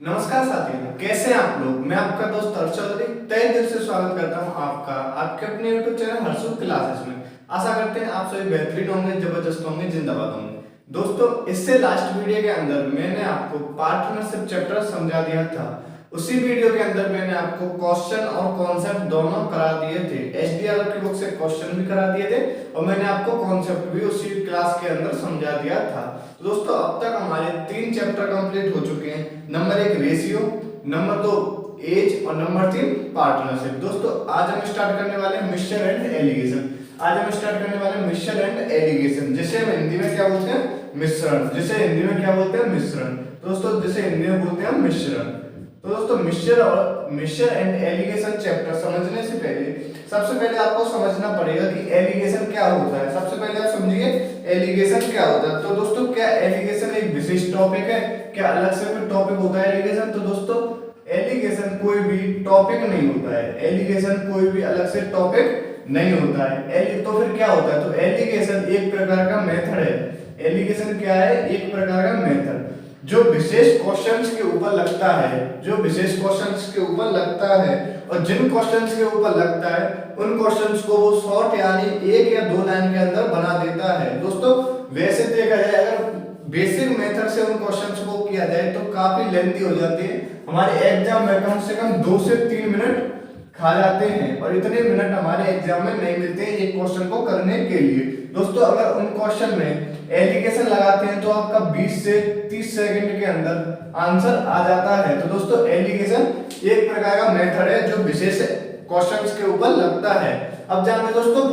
नमस्कार साथियों, कैसे हैं आप लोग। मैं आपका दोस्त हर्ष चौधरी तहे दिल से स्वागत करता हूं आपका आपके अपने YouTube चैनल हर्षुद क्लासेस में। आशा करते हैं आप सभी बेहतरीन होंगे, जबरदस्त होंगे, जिंदाबाद होंगे। दोस्तों, इससे लास्ट वीडियो के अंदर मैंने आपको पार्टनरशिप चैप्टर समझा दिया था। उसी वीडियो के अंदर मैंने आपको क्वेश्चन और कॉन्सेप्ट दोनों करा दिए थे। एचडीआरएफ की बुक से क्वेश्चन भी करा दिए थे और मैंने आपको कॉन्सेप्ट भी उसी क्लास के अंदर समझा दिया था। तो दोस्तों, अब तक हमारे 3 चैप्टर कंप्लीट हो चुके हैं। नंबर 1 रेशियो, नंबर 2 एज और नंबर 3 पार्टनरशिप। दोस्तों, आज हम स्टार्ट करने वाले हैं मिक्सचर एंड एलिगेशन। आज हम स्टार्ट करने वाले हैं मिक्सचर एंड एलिगेशन, जिसे हम हिंदी में क्या बोलते हैं, मिश्रण। जिसे हिंदी में क्या बोलते हैं, मिश्रण। दोस्तों, जिसे हिंदी में बोलते हैं मिश्रण। तो दोस्तों, मिक्सचर एंड एलिगेशन चैप्टर समझने से पहले सबसे पहले आपको समझना पड़ेगा कि एलिगेशन क्या होता है। सबसे पहले आप समझिए एलिगेशन क्या होता है। तो दोस्तों, क्या एलिगेशन एक विशेष टॉपिक है, क्या अलग से कोई टॉपिक होता है एलिगेशन? तो दोस्तों, एलिगेशन कोई भी टॉपिक नहीं होता है। एलिगेशन कोई भी अलग से टॉपिक नहीं होता है। तो फिर क्या होता है? तो एलिगेशन एक प्रकार का मेथड है। एलिगेशन क्या है? एक प्रकार का मेथड जो विशेष क्वेश्चंस के ऊपर लगता है, जो विशेष क्वेश्चंस के ऊपर लगता है और जिन क्वेश्चंस के ऊपर लगता है उन क्वेश्चंस को वो शॉर्ट यानी 1 या 2 लाइन के अंदर बना देता है। दोस्तों, वैसे देखा जाए अगर बेसिक मेथड से उन क्वेश्चंस को किया जाए तो काफी लेंथी हो जाती है। हमारे एग्जाम में कम से कम 2 से 3 मिनट खा जाते हैं और इतने मिनट हमारे एग्जाम में नहीं मिलते हैं एक क्वेश्चन को करने के लिए। दोस्तों, अगर उन क्वेश्चन में एलिगेशन लगाते हैं तो आपका 20 से 30 सेकंड के अंदर आंसर आ जाता है। तो दोस्तों, एलिगेशन एक प्रकार का मेथड है जो विशेष क्वेश्चंस के ऊपर लगता है। अब जानते हैं दोस्तों,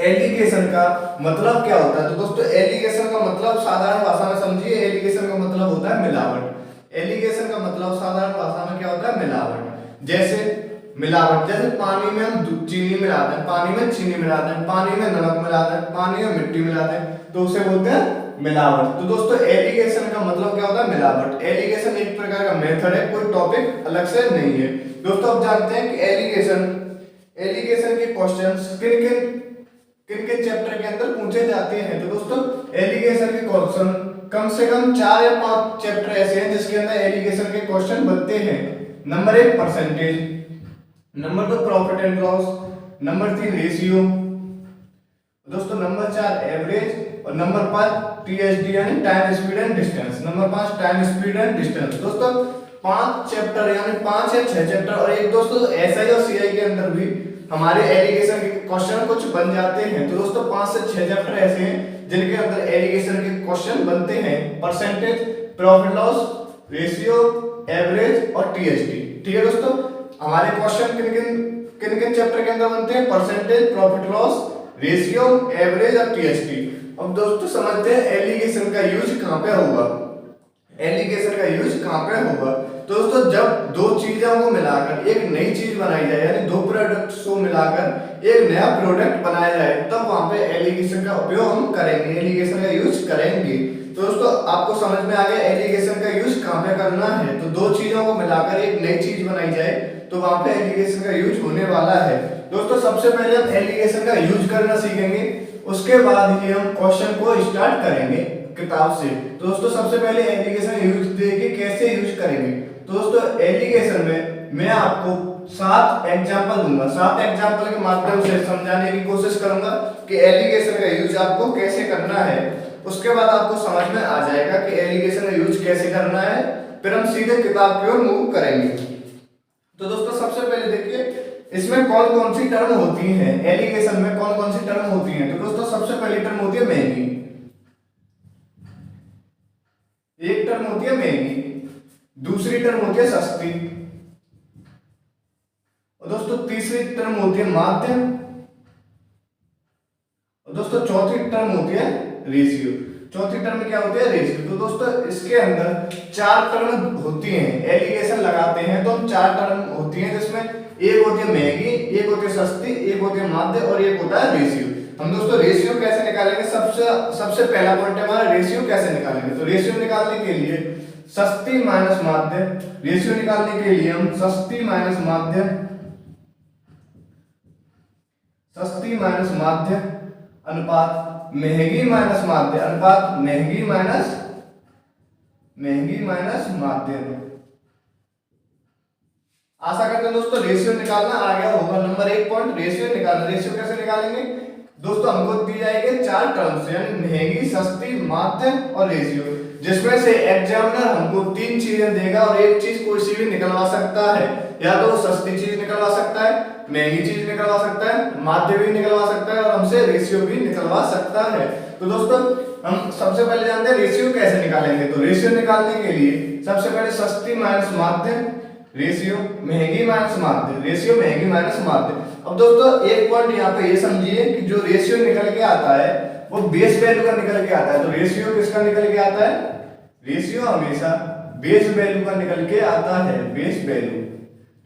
एलिगेशन का मतलब क्या होता है। तो दोस्तों, एलिगेशन का मतलब साधारण भाषा में समझिए, एलिगेशन का मतलब होता है मिलावट। एलिगेशन का मतलब साधारण भाषा में क्या होता है? मिलावट। जैसे मिलावट, जैसे पानी में हम चीनी मिलाते हैं, पानी में चीनी मिलाते हैं, पानी में नमक मिलाते हैं, पानी में मिट्टी मिलाते हैं, तो उसे बोलते हैं मिलावट। तो दोस्तों, एलिगेशन का मतलब क्या होता है? मिलावट। एलिगेशन एक प्रकार का मेथड है, कोई टॉपिक अलग से नहीं है। दोस्तों, अब जानते हैं कि एलिगेशन के क्वेश्चंस किन किन चैप्टर के अंदर पूछे जाते हैं। तो दोस्तों, एलिगेशन के क्वेश्चन कम से कम 4 या 5 चैप्टर ऐसे हैं जिसके अंदर एलिगेशन के क्वेश्चन बनते हैं। Number 1 percentage, number 2 profit and loss, number 3 ratio, दोस्तों नंबर 4 एवरेज और नंबर 5 टीएसडी यानी time speed and distance. Number 5 time speed and distance. दोस्तों, 5 चैप्टर यानी 5 या 6 चैप्टर और एक दोस्तों एसआई और सीआई के अंदर भी हमारे एलिगेशन के क्वेश्चन कुछ बन जाते हैं। तो दोस्तों, 5 से 6 चैप्टर ऐसे हैं जिनके अंदर एलिगेशन के क्वेश्चन बनते हैं। Percentage, profit loss, ratio, average और टीएसडी। ठीक है दोस्तों, हमारे क्वेश्चन किन किन चैप्टर के अंदर बनते हैं? Percentage, profit loss, ratio, average और टीएसडी। अब दोस्तों, समझते हैं एलिगेशन का यूज कहां पे होगा। एलिगेशन का यूज कहां पे होगा? तो दोस्तों, जब 2 चीजों को मिलाकर एक नई चीज बनाई जाए यानी 2 प्रोडक्ट्स को मिलाकर एक नया प्रोडक्ट बनाया जाए, तब वहां पे एलिगेशन का उपयोग हम करेंगे, एलिगेशन का यूज करेंगे। तो दोस्तों, आपको समझ में आ गया एलिगेशन का यूज कहां पे करना है। तो 2 चीजों को मिलाकर एक नई चीज बनाई जाए तो वहां पे एलिगेशन का यूज होने वाला है। दोस्तों, सबसे पहले हम एलिगेशन का यूज करना सीखेंगे, उसके बाद ही हम क्वेश्चन को स्टार्ट करेंगे किताब से। तो दोस्तों, सबसे पहले एलिगेशन यूज देखिए कैसे यूज करेंगे। तो दोस्तों, एलिगेशन में मैं आपको 7 एग्जांपल दूंगा। 7 एग्जांपल के माध्यम से समझाने की कोशिश करूंगा कि एलिगेशन का यूज आपको कैसे करना है। उसके बाद आपको समझ में आ जाएगा कि एलिगेशन का यूज कैसे करना है। फिर हम सीधे किताब की ओर मूव करेंगे। तो दोस्तों, सबसे पहले देखिए इसमें कौन कौन सी टर्म होती हैं, एलिगेशन में कौन कौन सी टर्म होती हैं। तो दोस्तों, सबसे पहली टर्म होती है महंगी। एक टर्म होती है महंगी, दूसरी टर्म होती है सस्ती और दोस्तों तीसरी टर्म होती है माध्यम और दोस्तों चौथी टर्म होती है रेशियो। चौथी टर्म क्या होती है? रेशियो। तो दोस्तों, इसके अंदर 4 टर्म होती हैं। एलिगेशन लगाते हैं तो हम 4 टर्म होती हैं, जिसमें एक होती है महंगी, एक होती है सस्ती, एक होती है माध्य और एक होता है रेशियो। हम दोस्तों रेशियो कैसे निकालेंगे? सबसे पहला पॉइंट है हमारा रेशियो कैसे निकालेंगे। तो रेशियो निकालने के लिए सस्ती माइनस माध्य, रेशियो निकालने के लिए हम सस्ती माइनस माध्य अनुपात महंगी माइनस माध्य अनुपात महंगी माइनस माध्य आशा करते हैं दोस्तों रेशियो निकालना आ गया होगा। नंबर 1 पॉइंट रेशियो निकालना। रेशियो कैसे निकालेंगे दोस्तों, हमको दी जाएगी 4 टर्म्स, यानी महंगी, सस्ती, माध्य और रेशियो, जिसमें से एग्जामिनर हमको 3 चीजें देगा और एक चीज कोई सी भी निकलवा सकता है। या तो वो सस्ती चीज निकलवा सकता है, महंगी चीज निकलवा सकता है, माध्य भी निकलवा सकता है और हमसे रेशियो भी निकलवा सकता है। तो दोस्तों हम सबसे पहले जानते हैं रेशियो कैसे निकालेंगे। तो रेशियो निकालने के लिए सबसे पहले सस्ती माइनस माध्य, रेशियो महंगी माइनस माध्य, रेशियो महंगी माइनस माध्य। अब दोस्तों एक पॉइंट यहाँ पे ये समझिए कि जो रेशियो निकल के आता है वो बेस वैल्यू का निकल के आता है। तो रेशियो किसका निकल के आता है, रेशियो हमेशा बेस वैल्यू का निकल के आता है, बेस वैल्यू।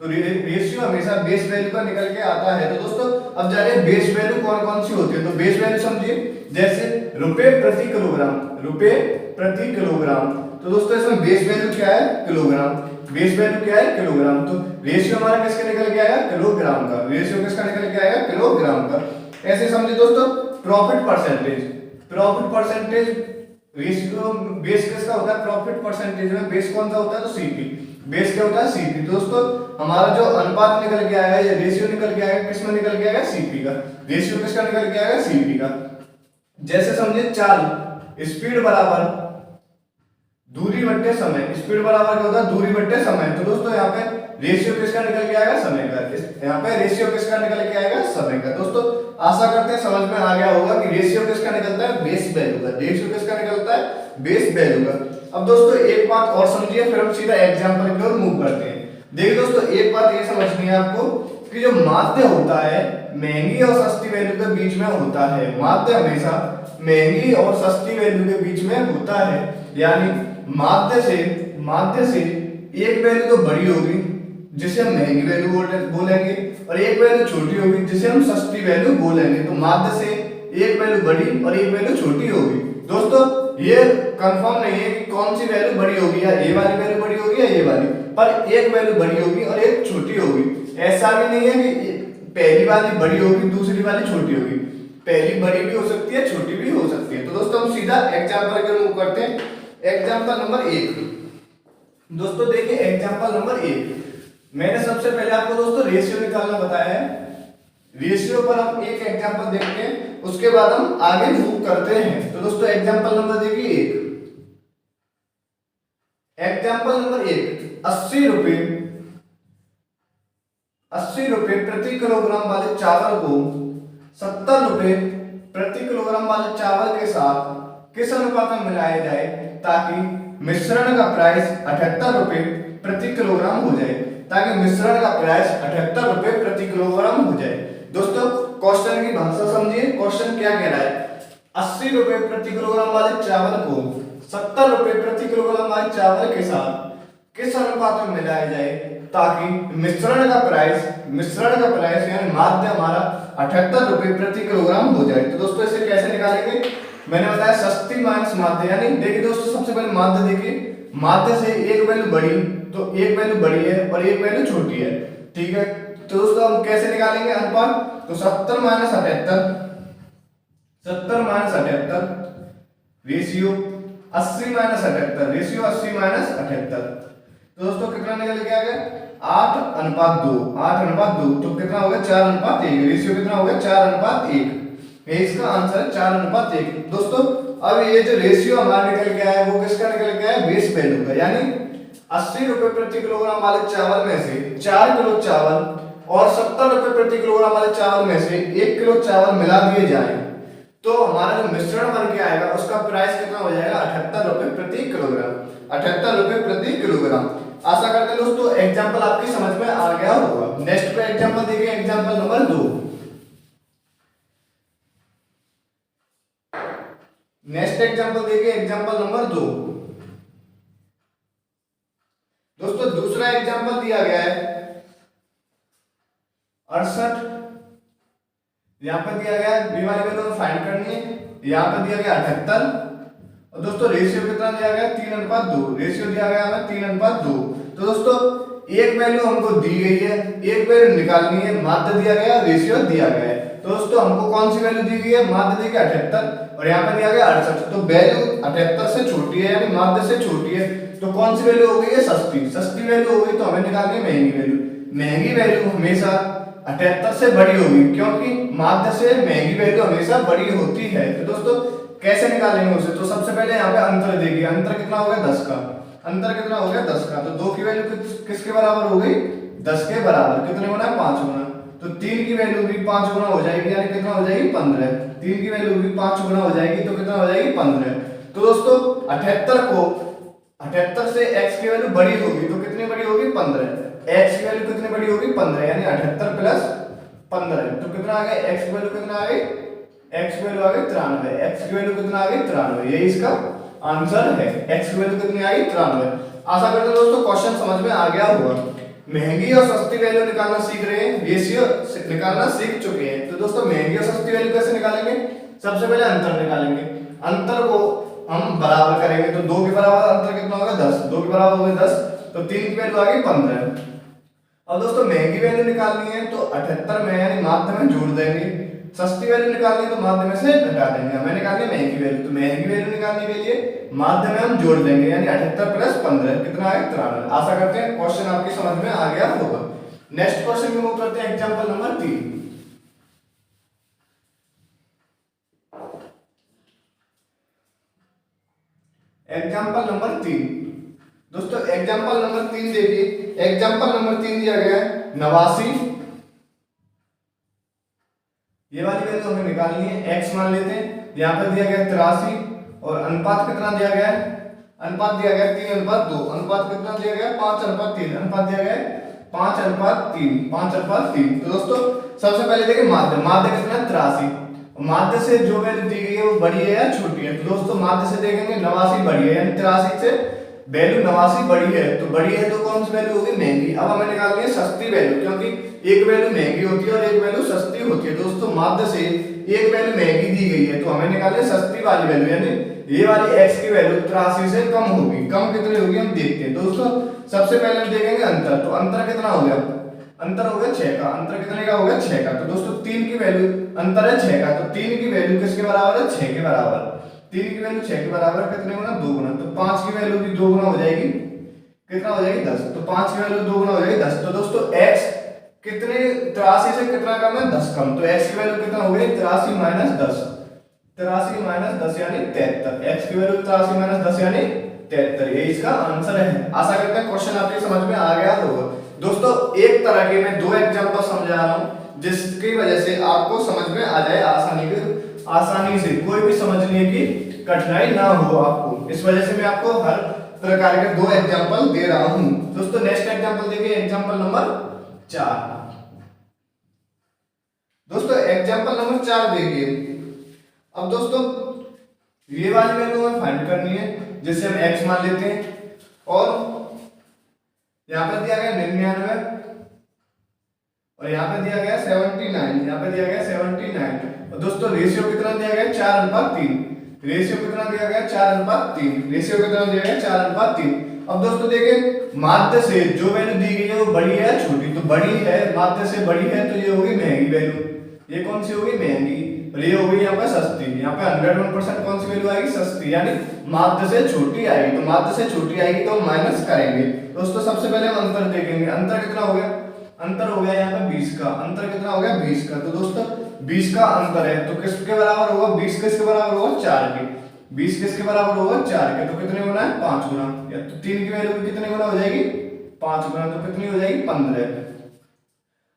तो रेशियो हमेशा बेस वैल्यू का निकल के आता है। तो दोस्तों अब जानिए बेस वैल्यू कौन कौन सी होती है। तो बेस वैल्यू समझिए जैसे रुपए प्रति किलोग्राम, रुपए प्रति किलोग्राम। तो दोस्तों इसमें बेस वैल्यू क्या है, किलोग्राम। बेस वैल्यू क्या है, किलोग्राम। तो रेशियो हमारा किसका निकल के आएगा, किलोग्राम का। रेशियो किसका निकल के आएगा, किलोग्राम का। ऐसे समझिए दोस्तों profit percentage, profit percentage ratio base किसका होता है, प्रॉफिट परसेंटेज में बेस कौन सा होता है, तो सीपी। बेस क्या होता है, सीपी। दोस्तों हमारा जो अनुपात निकल के आएगा या रेशियो निकल के आएगा किसमें निकल के आएगा, सीपी का। रेशियो किसका निकल के आएगा, सीपी का। जैसे समझिए चाल, स्पीड बराबर दूरी बट्टे समय। स्पीड बराबर क्या होता है, दूरी बट्टे समय। तो दोस्तों यहाँ पे रेशियो किसका निकल के आएगा, समय का। यहाँ पे रेशियो किसका निकल के आएगा, समय का। दोस्तों आशा करते हैं समझ में आ गया होगा कि रेशियो किसका निकलता है, बेस वैल्यू का। रेशियो किसका निकलता है, बेस वैल्यू का। अब दोस्तों एक बात और समझिए, फिर हम सीधा एग्जांपल की ओर मूव करते हैं। देखिए दोस्तों एक बात ये समझनी है आपको कि जो माध्य होता है महंगी और सस्ती वैल्यू के बीच में होता है। माध्य हमेशा महंगी और सस्ती वैल्यू के बीच में होता है। यानी माध्य से एक वैल्यू तो बड़ी होगी जिसे हम महंगी वैल्यू बोलेंगे और एक वैल्यू छोटी होगी जिसे हम सस्ती वैल्यू बोलेंगे। तो माध्य से एक वैल्यू बड़ी और एक वैल्यू छोटी होगी। दोस्तों ये कंफर्म नहीं है कि कौन सी वैल्यू बड़ी होगी, या ये वाली वैल्यू बड़ी होगी या ये वाली, पर एक वैल्यू बड़ी होगी और एक छोटी होगी। ऐसा भी नहीं है कि पहली वाली बड़ी होगी दूसरी वाली छोटी होगी, पहली बड़ी भी हो सकती है छोटी भी हो सकती है। तो दोस्तों हम सीधा एग्जांपल के मूव करते हैं। Example number 1। दोस्तों देखिए एग्जांपल नंबर 1, मैंने सबसे पहले आपको दोस्तों रेशियो निकालना बताया है। रेशियो पर हम एक एग्जांपल देखते हैं, उसके बाद हम आगे मूव करते हैं। तो दोस्तों एग्जांपल नंबर देखिए 1। एग्जांपल नंबर 1, 80 रुपए प्रति किलोग्राम वाले चावल को 70 रुपए प्रति किलोग्राम वाले चावल के साथ किस अनुपात में मिलाया जाए ताकि मिश्रण का प्राइस 78 रुपए प्रति किलोग्राम हो जाए, ताकि मिश्रण का प्राइस 78 रुपए प्रति किलोग्राम हो जाए। दोस्तों क्वेश्चन की भाषा समझिए, क्वेश्चन क्या कह रहा है, 80 रुपए प्रति किलोग्राम वाले चावल को 70 रुपए प्रति किलोग्राम वाले चावल के साथ किस अनुपात में मिलाया जाए ताकि मिश्रण का प्राइस यानी माध्य हमारा 78 रुपए प्रति किलोग्राम हो जाए। तो दोस्तों इसे कैसे निकालेंगे, मैंने बताया सस्ती माइनस माध्य। यानी देखिए दोस्तों सबसे पहले माध्य देखिए, माध्य से एक वैल्यू बड़ी तो एक वैल्यू बड़ी है और एक वैल्यू छोटी है, ठीक है। तो दोस्तों हम कैसे निकालेंगे अनुपात, तो 70 minus 78 ratio 80 minus 78, ratio 80 minus 78। तो दोस्तों कितना निकल के आ गया, 8:2। तो कितना हो गया, 4:1। रेशियो कितना हो गया, 4:1। ये इसका आंसर है 4:1। दोस्तों अब ये जो रेशियो हमारा निकल के आया वो किसका निकल के आया, बेस वैल्यू का। यानी 80 रुपए प्रति किलोग्राम वाले चावल में से 4 किलो चावल और 70 रुपए प्रति किलोग्राम वाले चावल में से 1 किलो चावल मिला दिए जाए तो हमारा जो मिश्रण बन के आएगा उसका प्राइस कितना हो जाएगा, 78 रुपए प्रति किलोग्राम। 78 रुपए प्रति किलोग्राम। आशा करते हैं दोस्तों एग्जांपल आपकी समझ में आ गया होगा। नेक्स्ट पे एग्जांपल देखिए, एग्जांपल नंबर 2। नेक्स्ट एग्जांपल देखिए, एग्जांपल नंबर 2। दोस्तों दूसरा एग्जांपल दिया गया है 68, यहां पर दिया गया है बी वाली वैल्यू फाइंड करनी है, यहां पर दिया गया 78 और दोस्तों रेशियो कितना दिया गया, 3:2। रेशियो दिया गया हमें 3:2। तो दोस्तों एक वैल्यू हमको दी गई है, एक वैल्यू निकालनी है, माध्य दिया गया, रेशियो दिया गया है। तो दोस्तों हमको कौन सी वैल्यू दी गई है, माध्य दी गई 78 और यहाँ पे दिया गया 68। तो वैल्यू 78 से छोटी है यानी माध्य से छोटी है, तो कौन सी वैल्यू हो गई है, सस्ती। सस्ती वैल्यू हो गई तो हमें निकालनी है महंगी वैल्यू। महंगी वैल्यू हमेशा 78 से बड़ी होगी, क्योंकि माध्य से महंगी वैल्यू हमेशा बड़ी होती है। तो दोस्तों कैसे निकालेंगे उसे, तो सबसे पहले यहाँ पे अंतर देखिए, अंतर कितना हो गया 10 का, अंतर कितना हो गया 10 का, तो 2 की वैल्यू किसके बराबर हो गई 10 के बराबर, कितने गुना 5 गुना, तो 3 की वैल्यू भी 5 गुना हो जाएगी, यानी कितना हो जाएगी 15, 3 की वैल्यू भी 5 गुना हो जाएगी, तो कितना हो जाएगी 15। तो दोस्तों 78 से x की वैल्यू बड़ी होगी तो कितनी बड़ी होगी 15, x की वैल्यू कितनी बड़ी होगी 15, यानी 78 प्लस 15, तो कितना आ गया x की वैल्यू कितना आ गई, x की वैल्यू आ गई 93, x की वैल्यू कितना आ गई 93, यही इसका आंसर है, x की वैल्यू कितनी आई 93। आशा करते हैं दोस्तों क्वेश्चन समझ में आ गया होगा। महंगी और सस्ती वैल्यू निकालना सीख रहे हैं, रेशियो निकालना सीख चुके हैं। तो दोस्तों महंगी और सस्ती वैल्यू कैसे निकालेंगे, सबसे पहले अंतर निकालेंगे, अंतर को हम बराबर करेंगे, तो 2 के बराबर अंतर कितना होगा 10, 2 के बराबर हो गया 10, तो 3 की वैल्यू आ गई 15। अब दोस्तों महंगी वैल्यू निकालनी है तो 78 में यानी माध्य में जोड़ देंगे, सस्ती वैल्यू निकालनी है तो माध्य में से घटा देंगे, हमें निकालनी है महंगी वैल्यू, तो महंगी वैल्यू निकालने के लिए माध्य में हम जोड़ देंगे, यानी 78 प्लस 15 कितना है 93। आशा करते हैं क्वेश्चन आपकी समझ में आ गया होगा। नेक्स्ट क्वेश्चन में मूव करते हैं एग्जांपल नंबर 3। एग्जांपल नंबर 3 दोस्तों, एग्जांपल नंबर 3 देखिए, एग्जांपल नंबर 3 दिया गया है 89, ये वाली वैल्यू हमें निकालनी है, x मान लेते हैं, यहाँ पर दिया गया 83 और अनुपात कितना दिया गया है, अनुपात दिया गया 3:2, अनुपात कितना दिया गया 5:3, अनुपात दिया गया 5:3, 5:3। तो दोस्तों सबसे पहले देखिए माध्य, माध्य कितना है 83, माध्य से जो वैल्यू दी गई है वो बड़ी है या छोटी है, तो दोस्तों माध्य से देखेंगे 89 बड़ी है, यानी 83 से वैल्यू 89 बड़ी है, तो बड़ी है तो कौन सी वैल्यू होगी महंगी। अब हमें निकालनी है सस्ती वैल्यू, क्योंकि एक वैल्यू महंगी होती है और एक वैल्यू सस्ती होती है। दोस्तों माध्य से एक वैल्यू महंगी दी गई है तो हमें निकालनी है सस्ती वाली वैल्यू, यानी ये वाली x की वैल्यू 83 से कम होगी, कम कितनी होगी हम देखते हैं। दोस्तों सबसे पहले हम देखेंगे अंतर, तो अंतर कितना हो गया, अंतर हो गया 6 का, अंतर कितने का हो गया 6 का, तो दोस्तों 3 की वैल्यू अंतर है 6 का, तो 3 की वैल्यू किसके बराबर है 6 के बराबर, 3 की वैल्यू 6 के बराबर कितने गुना 2 गुना, तो 5 की वैल्यू भी 2 गुना हो जाएगी, कितना हो जाएगी 10, तो 5 की वैल्यू 2 गुना हो जाएगी 10। तो दोस्तों x कितने 83 से कितना कम है 10 कम, तो x की वैल्यू कितना हो गई 83 माइनस 10, 83 माइनस 10 यानी 73, x की वैल्यू 83 माइनस 10 यानी 73, ये इसका आंसर है। आशा करते हैं क्वेश्चन आपके समझ में आ गया होगा। दोस्तों एक तरह के मैं 2 एग्जांपल समझा रहा हूं जिसकी वजह से आपको समझ में आ जाए आसानी से, कोई भी समझने की कठिनाई ना हो आपको, इस वजह से मैं आपको हर प्रकार के 2 एग्जांपल दे रहा हूं। दोस्तों नेक्स्ट एग्जांपल देखिए, एग्जांपल नंबर 4। दोस्तों एग्जांपल नंबर 4 देखिए, अब दोस्तों ये वाली वैल्यू हमें फाइंड करनी है, जिससे हम x मान लेते हैं, और यहाँ पे दिया गया 99 और यहाँ पे दिया गया 79, यहाँ पे दिया गया 79, और दोस्तों रेशियो कितना दिया गया 4:3, रेशियो कितना दिया गया 4:3, रेशियो कितना दिया गया 4:3। अब दोस्तों देखिए माध्य से जो वैल्यू दी गई है वो बड़ी है छोटी, तो बड़ी है माध्य से बड़ी है तो ये होगी महंगी वैल्यू, ये कौन सी होगी महंगी, और ये होगी यहाँ पे सस्ती, यहाँ पे 101% कौन सी वैल्यू आएगी सस्ती, यानी माध्य से छोटी आएगी, तो माध्य से छोटी आएगी तो हम माइनस करेंगे। दोस्तों सबसे पहले हम अंतर देखेंगे, अंतर कितना हो गया, अंतर हो गया यहाँ पे 20 का, अंतर कितना हो गया 20 का, तो दोस्तों 20 का अंतर है तो किसके बराबर होगा, 20 किसके बराबर होगा 4 के, 20 किसके बराबर होगा 4 के, तो कितने गुना है 5 गुना, या तो 3 की वैल्यू कितने गुना हो जाएगी 5 गुना, तो कितनी हो जाएगी 15।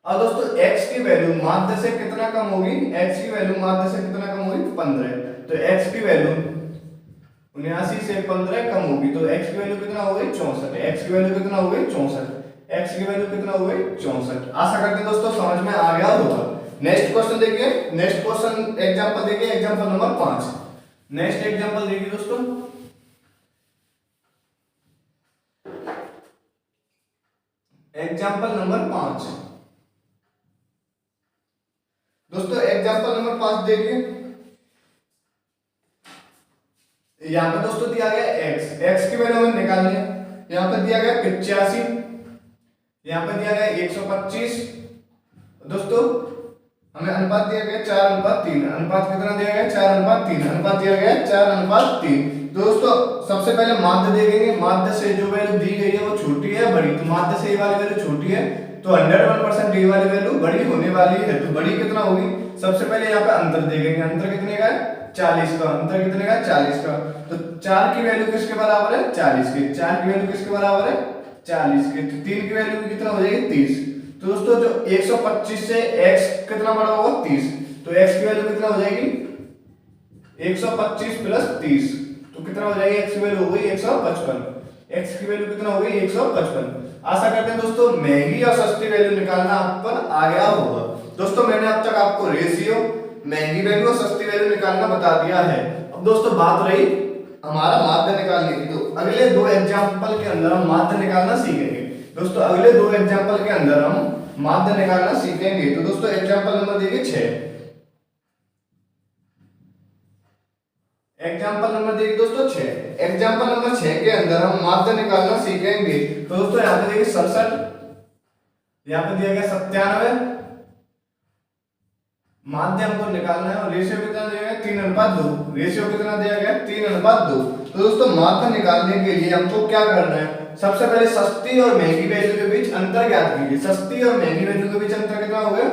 अब दोस्तों x की वैल्यू माध्य से कितना कम होगी, x की वैल्यू माध्य से कितना कम होगी 15, तो x की वैल्यू 79 से 15 कम होगी, तो x की वैल्यू कितना हो गई 64, x की वैल्यू कितना हो गई 64, x की वैल्यू कितना हो गई 64। आशा करते हैं दोस्तों समझ में आ गया होगा। नेक्स्ट क्वेश्चन देखिए, नेक्स्ट क्वेश्चन एग्जांपल देखिए, एग्जांपल नंबर 5। नेक्स्ट एग्जांपल देखिए दोस्तों, एग्जांपल नंबर 5। दोस्तों एग्जांपल नंबर 5 देखिए, यहाँ पे दोस्तों दिया गया x, x की वैल्यू हमें निकालनी है, यहाँ पे दिया गया 85, यहाँ पे दिया गया 125, दोस्तों हमें अनुपात दिया गया 4:3, अनुपात कितना दिया गया 4:3, अनुपात दिया गया 4:3। दोस्तों सबसे पहले माध्य देखेंगे, माध्य से जो वैल्यू दी गई है वो छोटी है बड़ी, तो माध्य से ये वाली वैल्यू छोटी है तो 101% डी वाली वैल्यू बड़ी होने वाली है। तो बड़ी कितना होगी, सबसे पहले यहाँ पे अंतर देखेंगे, अंतर कितने का है 40 का, अंतर कितने का 40 का। तो 4 की वैल्यू किसके बराबर है 40 की, 4 की वैल्यू किसके बराबर है 40 की। तो 3 की वैल्यू कितना हो जाएगी 30। तो दोस्तों जो 125 से x कितना बड़ा होगा 30, तो x की वैल्यू कितना हो जाएगी 125 प्लस 30, तो कितना हो जाएगी x की वैल्यू हो गई 155, x की वैल्यू कितना हो गई 155। आशा करते हैं दोस्तों महंगी और सस्ती वैल्यू निकालना आप पर आ गया होगा। दोस्तों मैंने अब तक आपको रेशियो, महंगी वैल्यू और सस्ती वैल्यू निकालना बता दिया है। अब दोस्तों बात रही हमारा माध्य निकालने की, तो अगले 2 एग्जांपल के अंदर हम माध्य निकालना सीखेंगे। दोस्तों अगले 2 एग्जांपल के अंदर हम माध्य निकालना सीखेंगे। तो दोस्तों एग्जांपल नंबर देखिए 6, एग्जांपल नंबर देखिए दोस्तों 6, एग्जांपल नंबर 6 के अंदर हम माध्य निकालना सीखेंगे। तो दोस्तों यहाँ पे देखिए 67, यहाँ पे दिया गया 97, माध्य हमको निकालना है और रेशियो कितना दिया गया 3:2, रेशियो कितना दिया गया 3:2। तो दोस्तों माध्य निकालने के लिए हमको क्या करना है, सबसे पहले सस्ती और महंगी वैल्यू के बीच अंतर ज्ञात कीजिए। सस्ती और महंगी वैल्यू के बीच अंतर कितना हो गया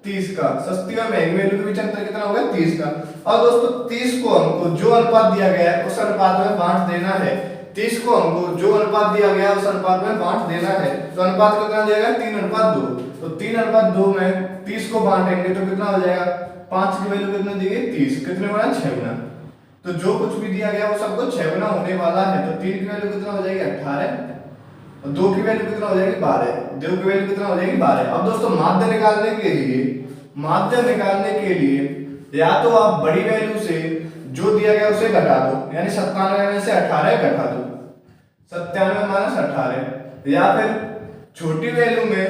30 का, सस्ती और महंगी वैल्यू के बीच अंतर कितना हो गया 30 का। और दोस्तों 30 को हमको जो अनुपात दिया गया है उस अनुपात में बांट देना है, 30 को हमको जो अनुपात दिया गया है उस अनुपात में बांट देना है। तो अनुपात कितना दिया गया 3:2, तो 3:2 में 30 को बांटेंगे तो कितना हो जाएगा, 5 की वैल्यू कितनी दी गई 30, कितने गुना 6 गुना। तो जो कुछ भी दिया गया वो सबको 6 गुना होने वाला है। तो 3 की वैल्यू कितना हो जाएगी 18 और 2 की वैल्यू कितना हो जाएगी 12, 2 की वैल्यू कितना हो जाएगी 12। अब दोस्तों माध्य निकालने के लिए, माध्य निकालने के लिए या तो आप बड़ी वैल्यू से जो दिया गया उसे घटा दो, यानी 97 में से 18 घटा दो, 97 माइनस 18, या फिर छोटी वैल्यू में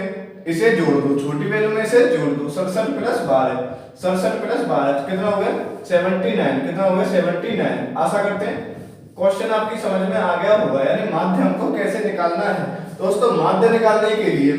इसे जोड़ दो, छोटी वैल्यू में इसे जोड़ दो, 67 प्लस 12, 67 प्लस 12 कितना हो गया 79, कितना हो गया 79। आशा करते हैं क्वेश्चन आपकी समझ में आ गया होगा, यानी माध्य हमको कैसे निकालना है। दोस्तों माध्य निकालने के लिए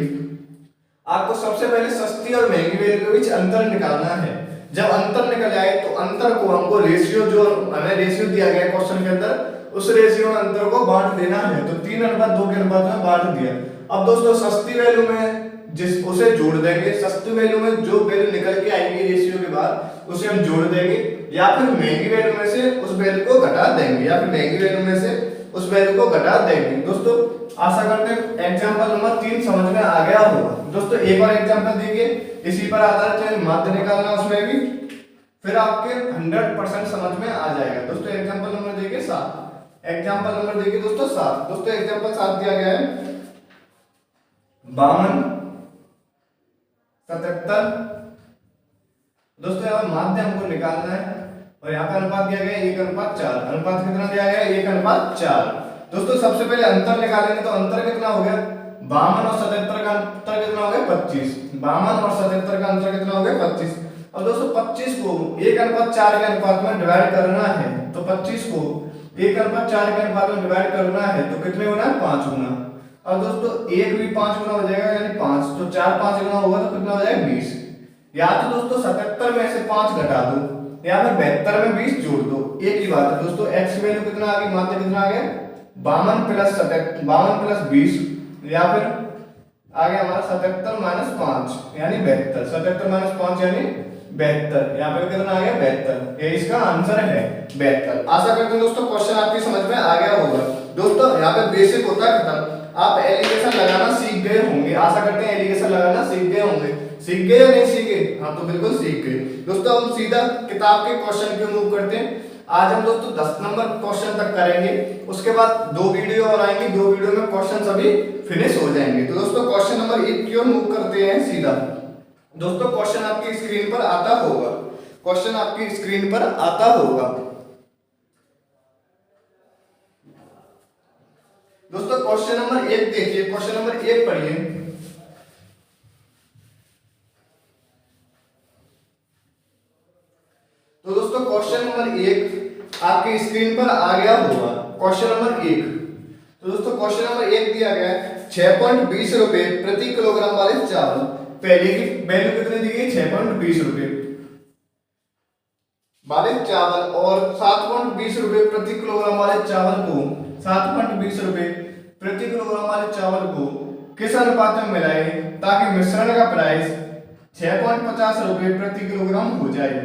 आपको सबसे पहले सस्ती और महंगी वैल्यू के बीच अंतर निकालना है। जब अंतर निकल आए तो अंतर को हमको रेशियो, जो हमें रेशियो दिया गया है क्वेश्चन के अंदर, उस रेशियो में अंतर को बांट देना है। तो 3:2 के अनुपात में बांट दिया। अब दोस्तों सस्ती वैल्यू में जिस उसे जोड़ देंगे, सस्ती वैल्यू में जो वैल्यू निकल के आएगी रेशियो के बाद उसे हम जोड़ देंगे, या फिर महंगी वैल्यू में से उस वैल्यू को घटा देंगे, या फिर महंगी वैल्यू में से उस वैल्यू को घटा देंगे। दोस्तों आशा करते हैं एग्जांपल नंबर 3 समझ में आ गया होगा। दोस्तों एक और एग्जांपल देखिए, इसी पर आधारित माध्य निकालना उसमें भी, फिर आपके 100% समझ में आ जाएगा। दोस्तों एग्जांपल नंबर देखिए 7, एग्जांपल नंबर देखिए दोस्तों 7। दोस्तों एग्जांपल 7 दिया गया है 52, 77। दोस्तों यहाँ माध्य हमको निकालना है और यहाँ पे अनुपात दिया गया 1:4, अनुपात कितना दिया गया 1:4। दोस्तों सबसे पहले अंतर निकालेंगे, तो अंतर कितना हो गया 52 और 77 का अंतर कितना हो गया 25, 52 और 77 का अंतर कितना हो गया 25। अब दोस्तों 25 को 1:4 के अनुपात में डिवाइड करना है, तो 25 को 1:4 के अनुपात में डिवाइड करना है तो कितने गुना 5 गुना। और दोस्तों 1 भी 5 गुना हो जाएगा, यानी 5, तो 4 5 गुना होगा तो कितना हो जाएगा 20। या तो दोस्तों 77 में से 5 घटा दो, या फिर 72 में 20 जोड़ दो, एक ही बात है। दोस्तों x की वैल्यू कितना आ गई, माध्य कितना आ गया 52 प्लस 20, या फिर आ गया हमारा 77 माइनस 5 यानी 72, 77 माइनस 5 यानी 72, यहाँ पे कितना आ गया 72, ये इसका आंसर है 72। आशा करते हैं दोस्तों क्वेश्चन आपकी समझ में आ गया होगा। दोस्तों यहाँ पे बेसिक होता है खत्म, आप एलिगेशन लगाना सीख गए होंगे। आशा करते हैं एलिगेशन लगाना सीख गए होंगे। सीख गए या नहीं सीखे? हाँ तो बिल्कुल सीख गए। दोस्तों हम सीधा किताब के क्वेश्चन पे मूव करते हैं। आज हम दोस्तों 10 नंबर क्वेश्चन तक करेंगे, उसके बाद 2 वीडियो और आएंगी, 2 वीडियो में क्वेश्चन सभी फिनिश हो जाएंगे। तो दोस्तों क्वेश्चन नंबर 1 की ओर मूव करते हैं सीधा। दोस्तों क्वेश्चन आपकी स्क्रीन पर आता होगा, क्वेश्चन आपकी स्क्रीन पर आता होगा। दोस्तों क्वेश्चन नंबर 1 देखिए, क्वेश्चन नंबर 1 पढ़िए। तो दोस्तों क्वेश्चन नंबर 1 आपकी स्क्रीन पर आ गया होगा, क्वेश्चन नंबर 1। तो दोस्तों क्वेश्चन नंबर 1 दिया गया है 6.20 रुपए प्रति किलोग्राम वाले चावल, पहले की वैल्यू कितनी दी गई 6.20 रुपए वाले चावल, और 7.20 रुपए प्रति किलोग्राम वाले चावल को 7.20 रुपए प्रति किलोग्राम वाले चावल को किस अनुपात में मिलाए ताकि मिश्रण का प्राइस 6.50 रुपए प्रति किलोग्राम हो जाए,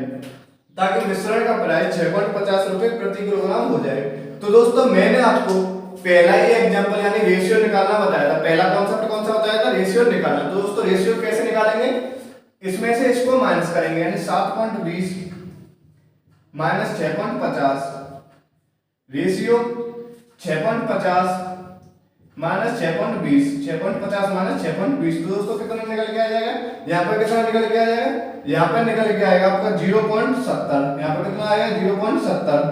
ताकि मिश्रण का प्राइस 6.50 रुपए प्रति किलोग्राम हो जाए। तो दोस्तों मैंने आपको पहला ही एग्जांपल यानी रेशियो निकालना बताया था। पहला कॉन्सेप्ट कौन सा बताया था? रेशियो निकालना। तो दोस्तों रेशियो कैसे निकालेंगे? इसमें से इसको माइनस करेंगे यानी 7.20 माइनस 6.50, रेशियो 6.50 माइनस 6.20, 6.50 माइनस 6.20। तो दोस्तों कितना निकल के आ जाएगा? यहाँ पर कितना निकल के आ जाएगा? यहाँ पर निकल के आएगा आपका 0.70। यहाँ पर कितना आएगा? 0.70।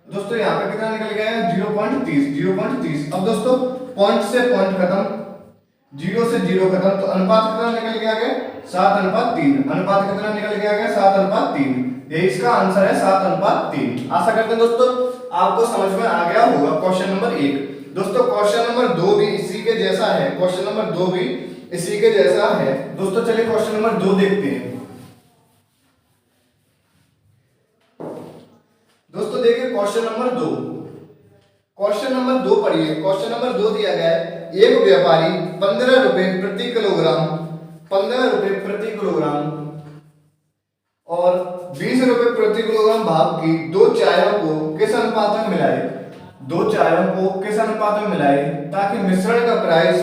दोस्तों यहाँ पे कितना निकल के आएगा? 0.30, 0.30। अब दोस्तों पॉइंट से पॉइंट खत्म, 0 से 0 खत्म, तो अनुपात कितना निकल के आ गया? 7:3। अनुपात कितना निकल के आ गया? 7:3। यही इसका आंसर है 7:3। आशा करते हैं दोस्तों आपको समझ में आ गया होगा क्वेश्चन नंबर 1। दोस्तों क्वेश्चन नंबर 2 भी इसी के जैसा है। क्वेश्चन नंबर 2 भी इसी के जैसा है। दोस्तों चलिए क्वेश्चन नंबर 2 देखते हैं। दोस्तों देखिए क्वेश्चन नंबर 2। क्वेश्चन नंबर 2 पढ़िए। क्वेश्चन नंबर 2 दिया गया है, एक व्यापारी 15 रुपए प्रति किलोग्राम, 15 रुपए प्रति किलोग्राम और 20 रुपए प्रति किलोग्राम भाव की दो चायों को किस अनुपात में मिलाए? दो चायों को किस अनुपात में मिलाए ताकि मिश्रण का प्राइस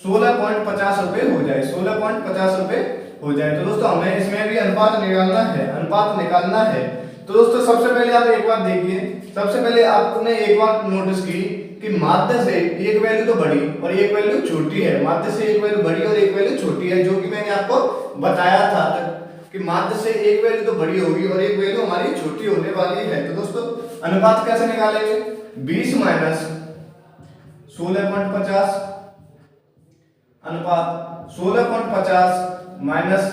16.50 रुपए हो जाए, 16.50 रुपए हो जाए। तो दोस्तों हमें इसमें भी अनुपात निकालना है, अनुपात निकालना है। तो दोस्तों सबसे पहले आप एक बात देखिए, सबसे पहले आपने एक बात नोटिस की कि माध्य से एक वैल्यू तो बड़ी और एक वैल्यू छोटी है। माध्य से एक वैल्यू बड़ी और एक वैल्यू छोटी है, जो कि मैंने आपको बताया था कि माध्य से एक वैल्यू तो बड़ी होगी और एक वैल्यू हमारी छोटी होने वाली है। तो दोस्तों अनुपात कैसे निकालेंगे? 20 माइनस 16.50 अनुपात 16.50 माइनस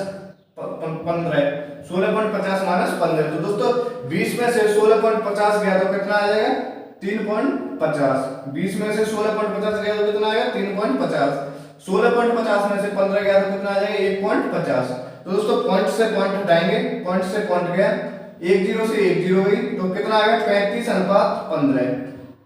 15, 16.50 माइनस 15। तो दोस्तों 20 में से 16.50 गया तो कितना आ जाएगा? 3.50। 20 में से 16.50 गया तो कितना आएगा? 3.50। 16.50 में से 15 गया तो कितना आ जाएगा? 1.50। तो दोस्तों पॉइंट से पॉइंट हटाएंगे, पॉइंट से पॉइंट गया, 1 0 से 1 0 गई, तो कितना आएगा? 35:15,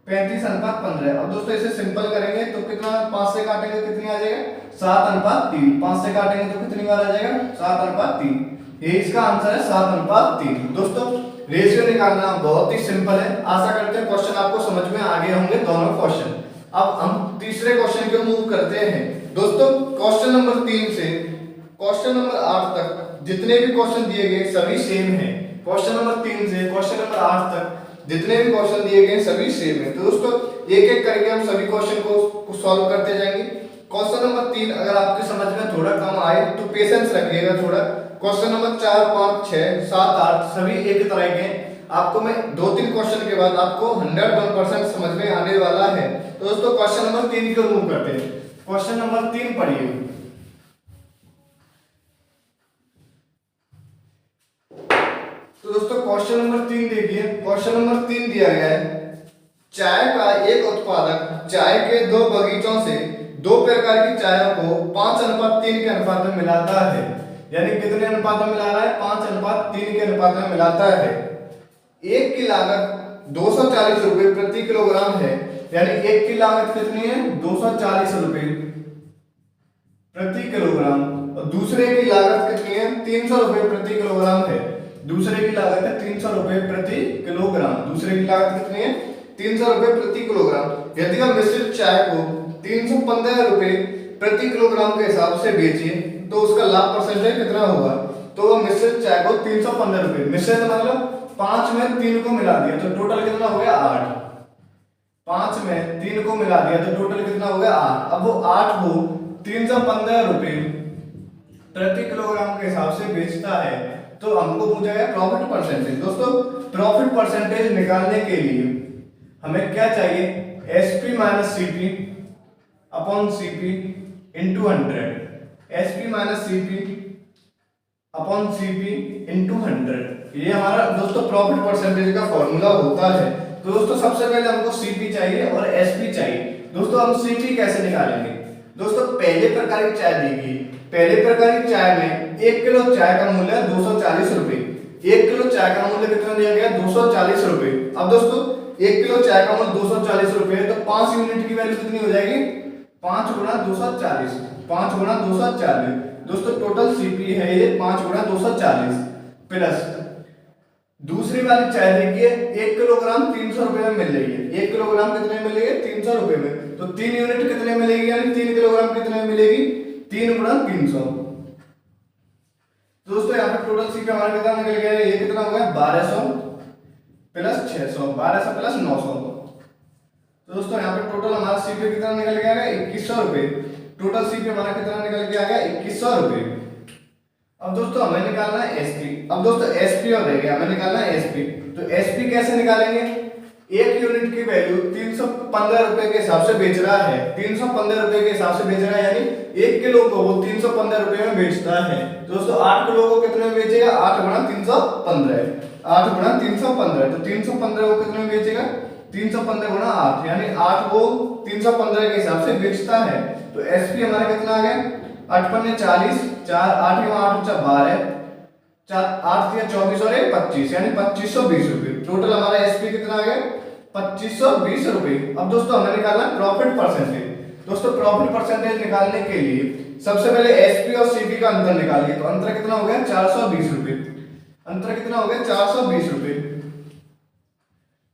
35:15। अब दोस्तों इसे सिंपल करेंगे तो कितना? 5 से काटेंगे तो कितनी आ जाएगा? 7:3। 5 से काटेंगे तो कितनी बार आ जाएगा? 7:3। ये इसका आंसर है 7:3। दोस्तों रेशियो निकालना बहुत ही सिंपल है। आशा करते हैं क्वेश्चन आपको समझ में आ गए होंगे दोनों क्वेश्चन। अब हम तीसरे क्वेश्चन को मूव करते हैं। दोस्तों क्वेश्चन नंबर 3 से क्वेश्चन नंबर 8 तक जितने भी क्वेश्चन दिए गए सभी सेम हैं। क्वेश्चन नंबर 3 से क्वेश्चन नंबर 8 तक जितने भी क्वेश्चन दिए गए सभी सेम है। तो दोस्तों एक एक करके हम सभी क्वेश्चन को सॉल्व करते जाएंगे। क्वेश्चन नंबर 3 अगर आपकी समझ में थोड़ा कम आए तो पेशेंस रखिएगा थोड़ा। क्वेश्चन नंबर 4, 5, 6, 7, 8 सभी एक तरह के। आपको मैं 2-3 क्वेश्चन के बाद आपको 101% समझ में आने वाला है। तो दोस्तों क्वेश्चन नंबर 3 को मूव करते हैं। क्वेश्चन नंबर 3 पढ़िए। तो दोस्तों क्वेश्चन नंबर 3 देखिए। क्वेश्चन नंबर 3 दिया गया है, चाय का एक उत्पादक चाय के 2 बगीचों से 2 प्रकार की चायों को 5:3 के अनुपात में मिलाता है। यानी कितने अनुपात में मिला रहा है? 5:3 के अनुपात में मिलाता है। एक की लागत 240 रुपए प्रति किलोग्राम है। यानी एक की लागत कितनी है? 240 रुपए प्रति किलोग्राम और दूसरे की लागत कितनी है? 300 रुपए प्रति किलोग्राम है। दूसरे की लागत है 300 रुपए प्रति किलोग्राम। दूसरे की लागत कितनी है? 300 रुपए प्रति किलोग्राम। यदि हम मिश्रित चाय को 315 रुपए प्रति किलोग्राम के हिसाब से बेचें तो उसका लाभ परसेंटेज कितना होगा? तो मिश्रित चाय को 315 रुपए, मिश्रित मतलब 5 में 3 को मिला दिया तो टोटल कितना हो गया? 8। 5 में 3 को मिला दिया तो टोटल कितना हो गया? 8। अब वो 8 को 315 रुपए प्रति किलोग्राम के हिसाब से बेचता है तो हमको पूछा गया प्रॉफिट परसेंटेज। दोस्तों प्रॉफिट परसेंटेज निकालने के लिए हमें क्या चाहिए? SP minus CP upon CP into 100, SP minus CP upon CP into 100। ये हमारा दोस्तों प्रॉफिट परसेंटेज का फॉर्मूला होता है। तो दोस्तों सबसे पहले हमको सीपी चाहिए और एसपी चाहिए। दोस्तों हम सीपी कैसे निकालेंगे? दोस्तों पहले प्रकार की चाय देगी। पहले प्रकार की चाय में 1 किलो चाय का मूल्य है 240 रुपए। 1 किलो चाय का मूल्य कितना दिया गया? 240 रुपए। अब दोस्तों 1 किलो चाय का मूल्य 240 रुपए है तो 5 यूनिट की वैल्यू कितनी हो जाएगी? 5 × 240, 5 × 240। दोस्तों टोटल सीपी है ये 5 × 240 प्लस दूसरी वाली चाय देखिए 1 किलोग्राम 300 रुपए में मिल रही है। 1 किलोग्राम कितने में मिलेगी? 300 रुपए में। तो 3 यूनिट कितने में मिलेगी, यानी 3 किलोग्राम कितने में मिलेगी? 3 × 300। दोस्तों यहाँ पे टोटल सीपी हमारा कितना निकल गया? ये कितना हो गया? 1200 प्लस 600, 1200 प्लस 900। तो दोस्तों यहाँ पे टोटल हमारा सीपी कितना निकल गया? 2100 रुपए। टोटल सीपी हमारा कितना निकल के आ गया? 2100 रुपए। अब दोस्तों हमें निकालना है एसपी। अब दोस्तों एसपी और रह गया, हमें निकालना है एसपी। तो एसपी कैसे निकालेंगे? 1 यूनिट की वैल्यू 315 रुपए के हिसाब से बेच रहा है, 315 रुपए के हिसाब से बेच रहा है, यानी 1 किलो को वो 315 रुपए में बेचता है। तो दोस्तों 8 किलो को कितने में बेचेगा? 8 × 315, 8 × 315। तो 315 को कितने में बेचेगा? 315 × 8, यानी 8 को 315 के हिसाब से बेचता है। तो एसपी हमारा कितना आ गया? 8 × 5 = 40, 4 8 × 8 = 12, 4 8 × 24 और 1 25, यानी 2520 रुपए। टोटल हमारा एसपी कितना आ गया? 2520 रुपए। अब दोस्तों हमें निकालना है प्रॉफिट परसेंटेज। दोस्तों प्रॉफिट परसेंटेज निकालने के लिए सबसे पहले एसपी और सीपी का अंतर निकालिए। तो अंतर कितना हो गया? 420 रुपए। अंतर कितना हो गया? 420 रुपए,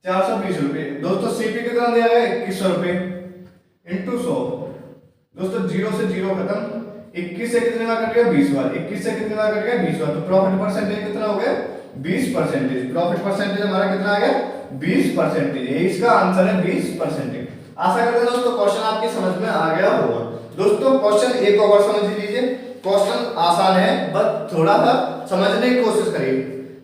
420 रुपए। दोस्तों सीपी कितना दिया गया? 2100 रुपए इंटू 100। दोस्तों 0 से 0 खत्म, 21 से कितने बार कट गया? 20 बार। 21 से कितने बार कट गया? 20 बार। तो प्रॉफिट परसेंटेज कितना हो गया? 20%। प्रॉफिट परसेंटेज हमारा कितना आ गया? 20%। इसका आंसर है 20%। आशा करते हैं दोस्तों क्वेश्चन आपकी समझ में आ गया होगा। दोस्तों क्वेश्चन एक और समझ लीजिए। क्वेश्चन आसान है, बस थोड़ा सा समझने की कोशिश करिए।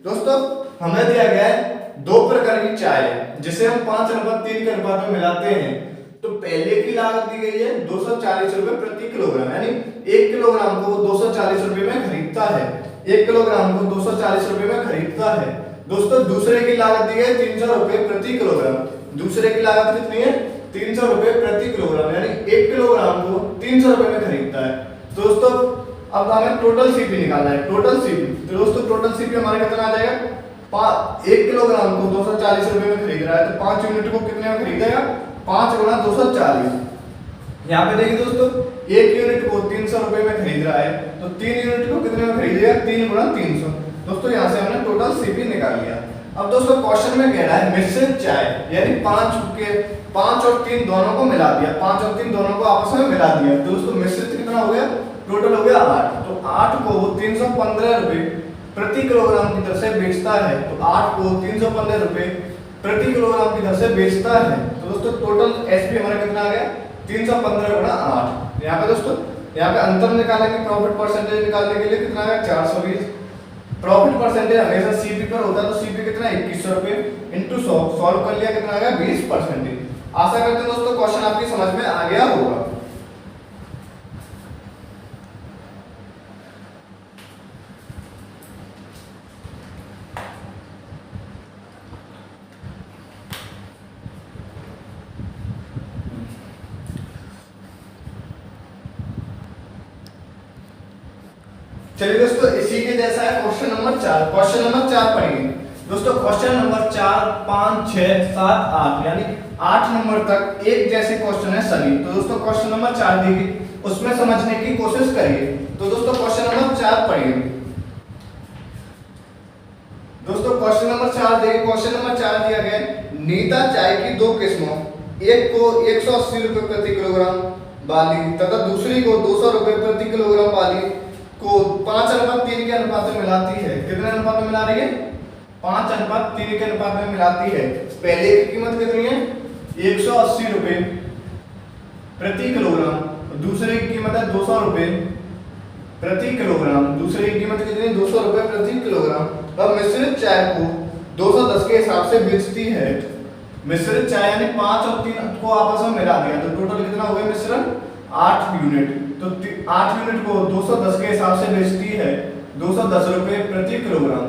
दोस्तों हमें दिया गया है 2 प्रकार की चाय जिसे हम 5:3 के अनुपात में मिलाते हैं। तो पहले की लागत दी गई है 240 रुपए प्रति किलोग्राम, यानी 1 किलोग्राम को 240 रुपए में खरीदता है। 1 किलोग्राम को 240 रुपए में खरीदता है। दोस्तों दूसरे की लागत दी है 300 रुपए प्रति किलोग्राम। दूसरे की लागत कितनी है? 300 रुपए प्रति किलोग्राम, यानी 1 किलोग्राम को 300 रुपए में खरीदता है। दोस्तों अब हमें टोटल सीपी निकालना है। टोटल सीपी, तो दोस्तों टोटल सीपी हमारा कितना आ जाएगा? 1 किलोग्राम को 240 रुपए में खरीद रहा है, तो 5 यूनिट को कितने में खरीदेगा? 5 × 240। यहाँ पे देखिए दोस्तों 1 यूनिट को 300 रुपए में खरीद रहा है, तो 3 यूनिट को कितने में खरीदेगा? 3 × 300। दोस्तों यहाँ से हमने टोटल सीपी निकाल लिया। अब दोस्तों क्वेश्चन में कह रहा है मिश्रित चाय, यानी 5 और 3 दोनों को मिला दिया, 5 और 3 दोनों को आपस में मिला दिया। तो दोस्तों मिश्रित कितना हो गया? टोटल हो गया 8। तो 8 को वो 315 रुपए प्रति किलोग्राम की दर से बेचता है। तो 8 को 315 रुपए प्रति किलोग्राम की दर से बेचता है। तो दोस्तों टोटल एसपी हमारा कितना आ गया? 315 × 8। यहाँ पे दोस्तों यहाँ पे अंतर निकालेंगे, प्रॉफिट परसेंटेज निकालने के लिए कितना आ गया? 420। प्रॉफिट परसेंटेज हमेशा सीपी पर होता है, तो सीपी कितना? 2100 रुपए इंटू 100। सॉल्व कर लिया, कितना आ गया? 20%। आशा करते हैं दोस्तों क्वेश्चन आपकी समझ में आ गया होगा। चलिए दोस्तों इसी के जैसा है क्वेश्चन नंबर 4। क्वेश्चन नंबर 4 पढ़िए। दोस्तों क्वेश्चन नंबर 4 5 6 7 8, यानी 8 नंबर तक एक जैसे क्वेश्चन है सभी। तो दोस्तों क्वेश्चन नंबर 4 देखिए, उसमें समझने की कोशिश करिए। तो दोस्तों क्वेश्चन नंबर 4 पढ़िए। दोस्तों क्वेश्चन नंबर 4 देखिए। क्वेश्चन नंबर 4 दिया गया नीता चाय की 2 किस्मों, एक को 180 रुपए प्रति किलोग्राम वाली तथा दूसरी को 200 रुपए प्रति किलोग्राम वाली को 5:3 के अनुपात में मिलाती है। कितने अनुपात में मिला रही है? 5:3 के अनुपात में मिलाती है। पहले की कीमत कितनी है? 180 रुपए प्रति किलोग्राम, दूसरे की कीमत है 200 रुपए प्रति किलोग्राम। दूसरे की कीमत कितनी है? 200 रुपए प्रति किलोग्राम। अब मिश्रित चाय को 210 के हिसाब से बेचती है। मिश्रित चाय यानी 5 और 3 को आपस में मिला दिया, तो टोटल कितना हो गया मिश्रण? 8 यूनिट। तो 8 यूनिट को 210 के हिसाब से बेचती है, 210 रुपए प्रति किलोग्राम,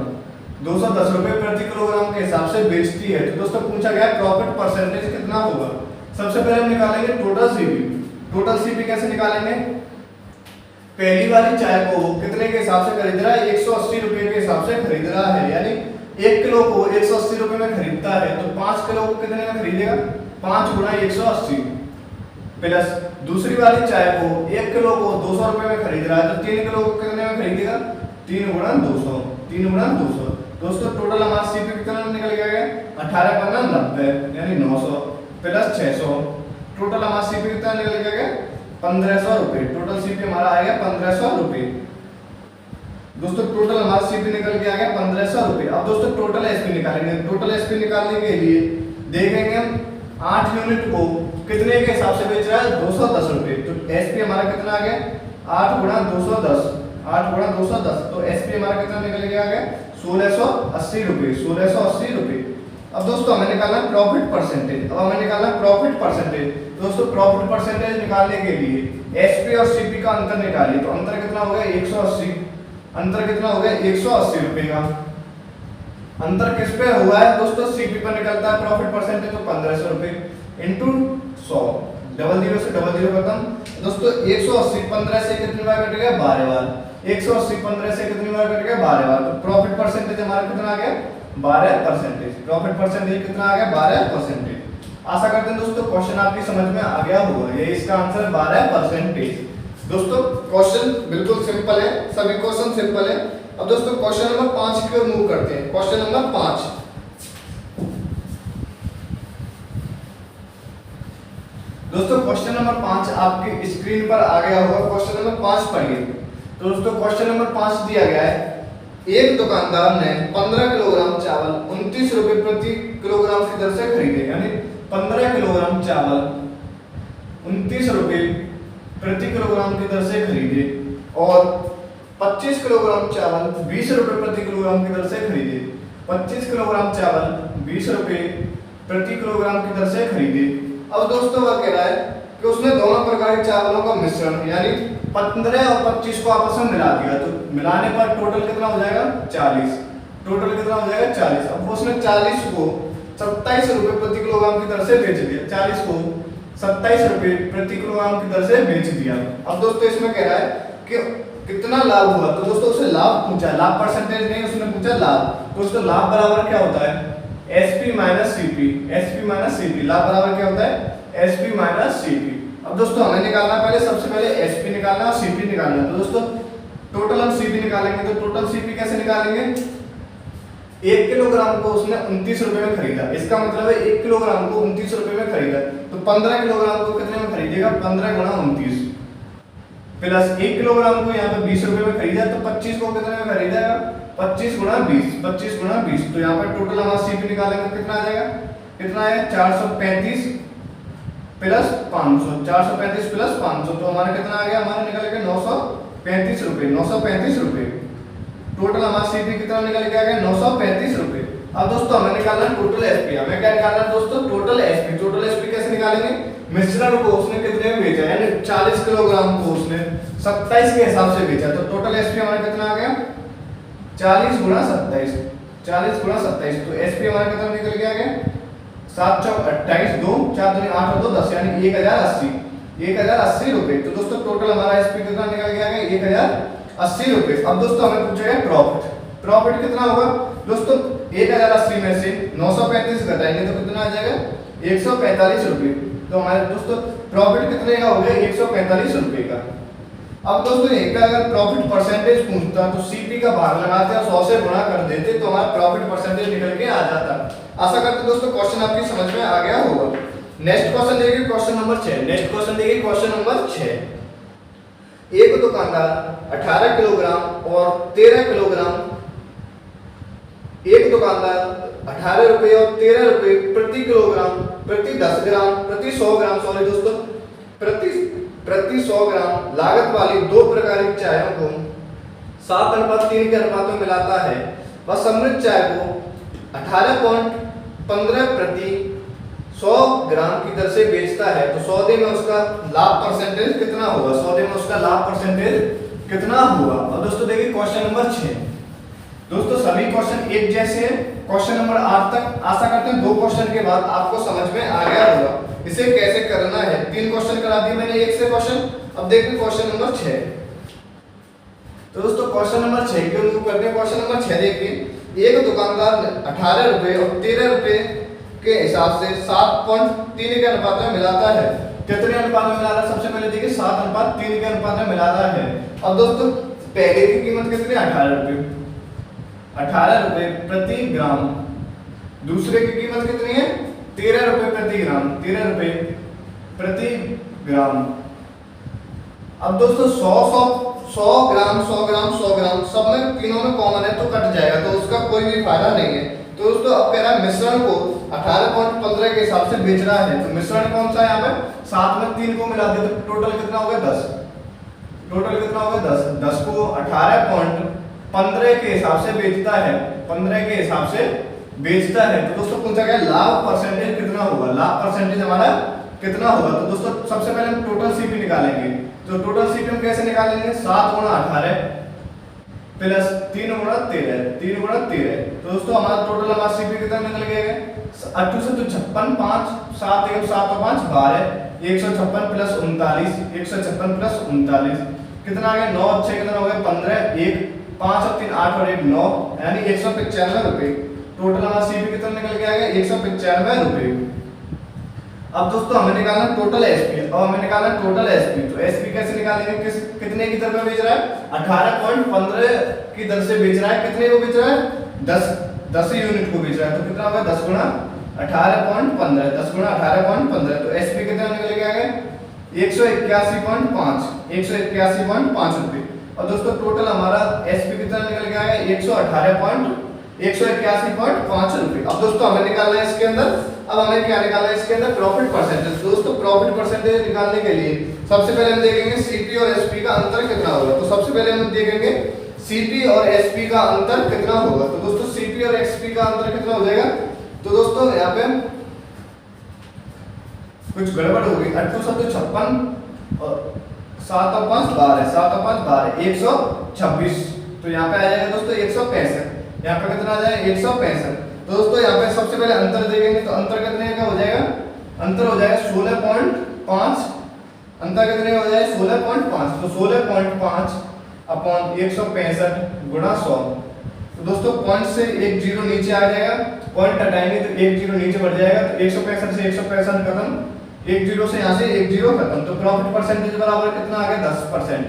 210 रुपए प्रति किलोग्राम के हिसाब से बेचती है। तो दोस्तों पूछा गया प्रॉफिट परसेंटेज कितना होगा। सबसे पहले हम निकालेंगे टोटल सीपी। टोटल सीपी कैसे निकालेंगे? पहली वाली चाय को कितने के हिसाब से खरीद रहा है? 180 रुपए के हिसाब से खरीद रहा है, यानी 1 किलो को 180 रुपए में खरीदता है। तो 5 किलो को कितने में खरीदेगा? 5 × 180, प्लस दूसरी वाली चाय को 1 किलो को 200 रुपए में खरीद रहा है तो 3 किलो को कितने में खरीदेगा? 3 गुणा 200, 3 गुणा 200। दोस्तों टोटल हमारा सीपी कितना निकल गया? 18 पन्ना 90 यानी 900 प्लस 600। टोटल हमारा सीपी कितना निकल गया? 1500 रुपए। टोटल सीपी हमारा आ गया 1500 रुपए। दोस्तों टोटल हमारा सीपी निकल के आ गया 1500 रुपए। अब दोस्तों टोटल एसपी निकालेंगे। टोटल एसपी निकालने के लिए देखेंगे हम 8 यूनिट को कितने के हिसाब से बेच रहा है? 210 रुपए। तो एसपी हमारा कितना आ गया? 8 गुणा 210, 8 गुणा 210। तो एसपी हमारा कितना निकल के आ गया? 1680 रुपए, 1680 रुपए। अब दोस्तों हमें निकालना प्रॉफिट परसेंटेज। अब हमें निकालना प्रॉफिट परसेंटेज। दोस्तों प्रॉफिट परसेंटेज निकालने के लिए एसपी और सीपी का अंतर निकालिए। तो अंतर कितना हो गया? 180। अंतर कितना हो गया? 180 रुपए का अंतर किस पे हुआ है? दोस्तों सीपी पर निकलता है प्रॉफिट परसेंटेज। तो 1500 रुपए इंटू 100, डबल जीरो से डबल जीरो खत्म। दोस्तों 180 15 से कितनी बार कट गया? 12 बार। 180 15 से कितनी बार कट गया? 12 बार। तो प्रॉफिट परसेंटेज हमारा कितना आ गया? 12%। प्रॉफिट परसेंटेज कितना आ गया? 12%। आशा करते हैं दोस्तों क्वेश्चन आपकी समझ में आ गया होगा। ये इसका आंसर 12%। दोस्तों क्वेश्चन बिल्कुल सिंपल है, सभी क्वेश्चन सिंपल है। अब दोस्तों क्वेश्चन नंबर 5 की ओर मूव करते हैं। Question number 5। दोस्तों क्वेश्चन नंबर 5 आपकी स्क्रीन पर आ गया होगा। क्वेश्चन नंबर 5 पढ़िए। तो दोस्तों क्वेश्चन नंबर 5 दिया गया है, एक दुकानदार ने 15 किलोग्राम चावल 29 रुपए प्रति किलोग्राम की दर से खरीदे। यानी 15 किलोग्राम चावल 29 रुपए प्रति किलोग्राम की दर से खरीदे और 25 किलोग्राम चावल 20 रुपए प्रति किलोग्राम की दर से खरीदे। 25 किलोग्राम चावल 20 रुपए प्रति किलोग्राम की दर से खरीदे। अब दोस्तों वह कह रहा है कि उसने दोनों प्रकार के चावलों का मिश्रण यानी 15 और 25 को आपस में मिला दिया। तो मिलाने पर टोटल कितना हो जाएगा? 40। टोटल कितना हो जाएगा? 40। अब उसने 40 को 27 रुपए प्रति किलोग्राम की दर से बेच दिया। 40 को 27 रुपए प्रति किलोग्राम की दर से बेच दिया। अब दोस्तों इसमें कह रहा है कि कितना लाभ हुआ। तो दोस्तों उसे लाभ पूछा, लाभ परसेंटेज नहीं, उसने पूछा लाभ। तो दोस्तों लाभ बराबर क्या होता है? SP minus CP. SP minus CP. लाभ बराबर क्या होता है? SP minus CP. अब दोस्तों हमें निकालना पहले सबसे पहले एसपी निकालना और सीपी निकालना। तो दोस्तों टोटल हम सीपी निकालेंगे। तो टोटल सीपी कैसे निकालेंगे? 1 किलोग्राम को उसने 29 रुपए में खरीदा। इसका मतलब है 1 किलोग्राम को 29 रुपए में खरीदा। तो 15 किलोग्राम को कितने में खरीदेगा? 15 गुणा 29 प्लस 1 किलोग्राम को यहाँ पे 20 रुपए में खरीदा। तो 25 को कितने में खरीदेगा? 25 गुणा 20, 25 गुणा 20। तो यहाँ पर टोटल हमारा सीपी निकालेंगे कितना आ जाएगा? कितना है? 435 प्लस 500, 435 प्लस 500। तो हमारा कितना आ गया? हमारा निकल गया 935 रुपए। 935 रुपए टोटल हमारा सीपी कितना निकल के आ गया? 935 रुपए। अब दोस्तों हमें निकालना टोटल एसपी। हमें क्या निकालना है दोस्तों? Total SP. टोटल एसपी कैसे निकालेंगे? मिश्रण को उसने कितने में बेचा यानी 40 किलोग्राम को उसने 27 के हिसाब से बेचा। तो टोटल एसपी हमारा कितना आ गया? 40 गुणा 27, 40 गुणा 27। तो एसपी हमारा कितना निकल के आ गया? 7 चौक 28, 2 4 दूनी 8 और 2 10 यानी 1080, 1080 रुपए। तो दोस्तों टोटल हमारा एसपी कितना निकल के आ गया? 1080 रुपए। अब दोस्तों हमें पूछा है प्रॉफिट। प्रॉफिट कितना होगा? दोस्तों 1080 में से 935 घटाएंगे तो कितना आ जाएगा? 145 रुपए। तो हमारे दोस्तों प्रॉफिट कितने का हो गया? 145 रुपए का। अब दोस्तों एक अगर प्रॉफिट परसेंटेज पूछता तो सीपी का भाग लगाते और 100 से गुणा कर देते तो हमारा प्रॉफिट परसेंटेज निकल के आ जाता। आशा करते हैं दोस्तों क्वेश्चन आपकी समझ में आ गया होगा। नेक्स्ट क्वेश्चन देखिए, क्वेश्चन नंबर 6। नेक्स्ट क्वेश्चन देखिए, क्वेश्चन नंबर 6। एक दुकानदार 18 किलोग्राम और 13 किलोग्राम, एक दुकानदार 18 रुपए और 13 रुपए प्रति किलोग्राम प्रति 10 ग्राम प्रति 100 ग्राम सॉरी दोस्तों प्रति 100 ग्राम लागत वाली 2 प्रकार की चायों को 7:3 के अनुपात में मिलाता है। वह समृद्ध चाय को 18.15 प्रति 100 ग्राम की दर से बेचता है। तो सौदे में उसका लाभ परसेंटेज कितना होगा? सौदे में उसका लाभ परसेंटेज कितना होगा? और दोस्तों देखिए क्वेश्चन नंबर 6। दोस्तों सभी क्वेश्चन एक जैसे हैं, क्वेश्चन नंबर 8 तक। आशा करते हैं 2 क्वेश्चन के बाद आपको समझ में आ गया होगा इसे कैसे करना है। 3 क्वेश्चन करा दिए मैंने एक से क्वेश्चन। अब देखिए क्वेश्चन नंबर 6। तो दोस्तों क्वेश्चन नंबर 6 के ऊपर करते हैं। क्वेश्चन नंबर 6 देखिए, एक दुकानदार ने 18 रुपए और 13 रुपए के हिसाब से 7.3 के अनुपात में मिलाता है कितने अनुपात में मिला रहा है? सबसे पहले देखिए 7:3 के अनुपात में मिला रहा है। अब दोस्तों पहले की कीमत कितनी है? 18 रुपए, 18 रुपए प्रति ग्राम। दूसरे की कीमत कितनी है? 13 रुपए प्रति ग्राम, 13 रुपए प्रति ग्राम। अब दोस्तों 100 ग्राम 100 ग्राम 100 ग्राम सब में तीनों में कॉमन है तो कट जाएगा, तो उसका कोई भी फायदा नहीं है। तो दोस्तों अब कह रहा है मिश्रण को 18.15 के हिसाब से बेच रहा है, तो मिश्रण कौन सा है यहाँ पे? 7 में 3 को मिला दे तो टोटल कितना हो गया? 10। टोटल कितना हो गया? 10। 10 को 18.15 के हिसाब से बेचता है, 15 के हिसाब से बेचता है। तो दोस्तों पूछा गया लाभ परसेंटेज कितना होगा? लाभ परसेंटेज हमारा कितना होगा? तो दोस्तों सबसे पहले हम टोटल सीपी निकालेंगे। तो टोटल सीपी हम कैसे निकालेंगे? 7 गुणा 18 प्लस 3 गुणा 13, 3 गुणा 13। तो दोस्तों हमारा टोटल हमारा सीपी कितना निकल गया? 8 से तो 56, 5 7 1 7 और 5 12, 156 प्लस 39, 156 प्लस 39 कितना आ गया? 9 6 कितना हो गया? 15, 1 5 और 3 8 और 1 9, यानी 195 रुपए। टोटल हमारा सीपी कितना निकल के आएगा? 195 रुपए। अब दोस्तों हमें निकालना टोटल एसपी, और हमें निकालना टोटल एसपी। तो एसपी कैसे निकालेंगे? कितने की दर पे बेच रहा है? 18.15 की दर से बेच रहा है। कितने को बेच रहा है? 10 यूनिट को बेच रहा है। तो कितना होगा? 10 गुणा 18.15, 10 गुणा 18.15। तो एसपी कितना निकल के आएगा? 181.5, 181.5 रुपए। और दोस्तों टोटल हमारा एसपी कितना निकल के आएगा? 181.5 रुपए। अब दोस्तों हमें निकालना है इसके अंदर, अब हमें क्या निकालना है इसके अंदर? Profit percentage. दोस्तों प्रॉफिट परसेंटेज निकालने के लिए सबसे पहले हम देखेंगे सीपी और एसपी का अंतर कितना होगा। तो सबसे पहले हम देखेंगे सीपी और एसपी का अंतर कितना होगा। तो दोस्तों सीपी और एसपी का अंतर कितना हो जाएगा? तो दोस्तों यहाँ पे कुछ गड़बड़ हो गई। 8 7 56 और 7 और 5 12, 7 और 5 12, 126। तो यहाँ पे आ जाएगा दोस्तों 165। यहाँ पे कितना आ जाएगा? 165। तो दोस्तों यहाँ पे सबसे पहले अंतर देखेंगे, तो अंतर कितने का हो जाएगा? अंतर हो जाएगा 16.5। अंतर कितने हो जाएगा? 16.5। तो 16.5 अपॉन 165 गुणा 100। तो दोस्तों पॉइंट से एक जीरो नीचे आ जाएगा, पॉइंट हटाएंगे तो एक जीरो नीचे बढ़ जाएगा। तो 165 से 165 खत्म, एक जीरो से यहाँ से एक जीरो खत्म। तो प्रॉफिट परसेंटेज बराबर कितना आ गया? 10%।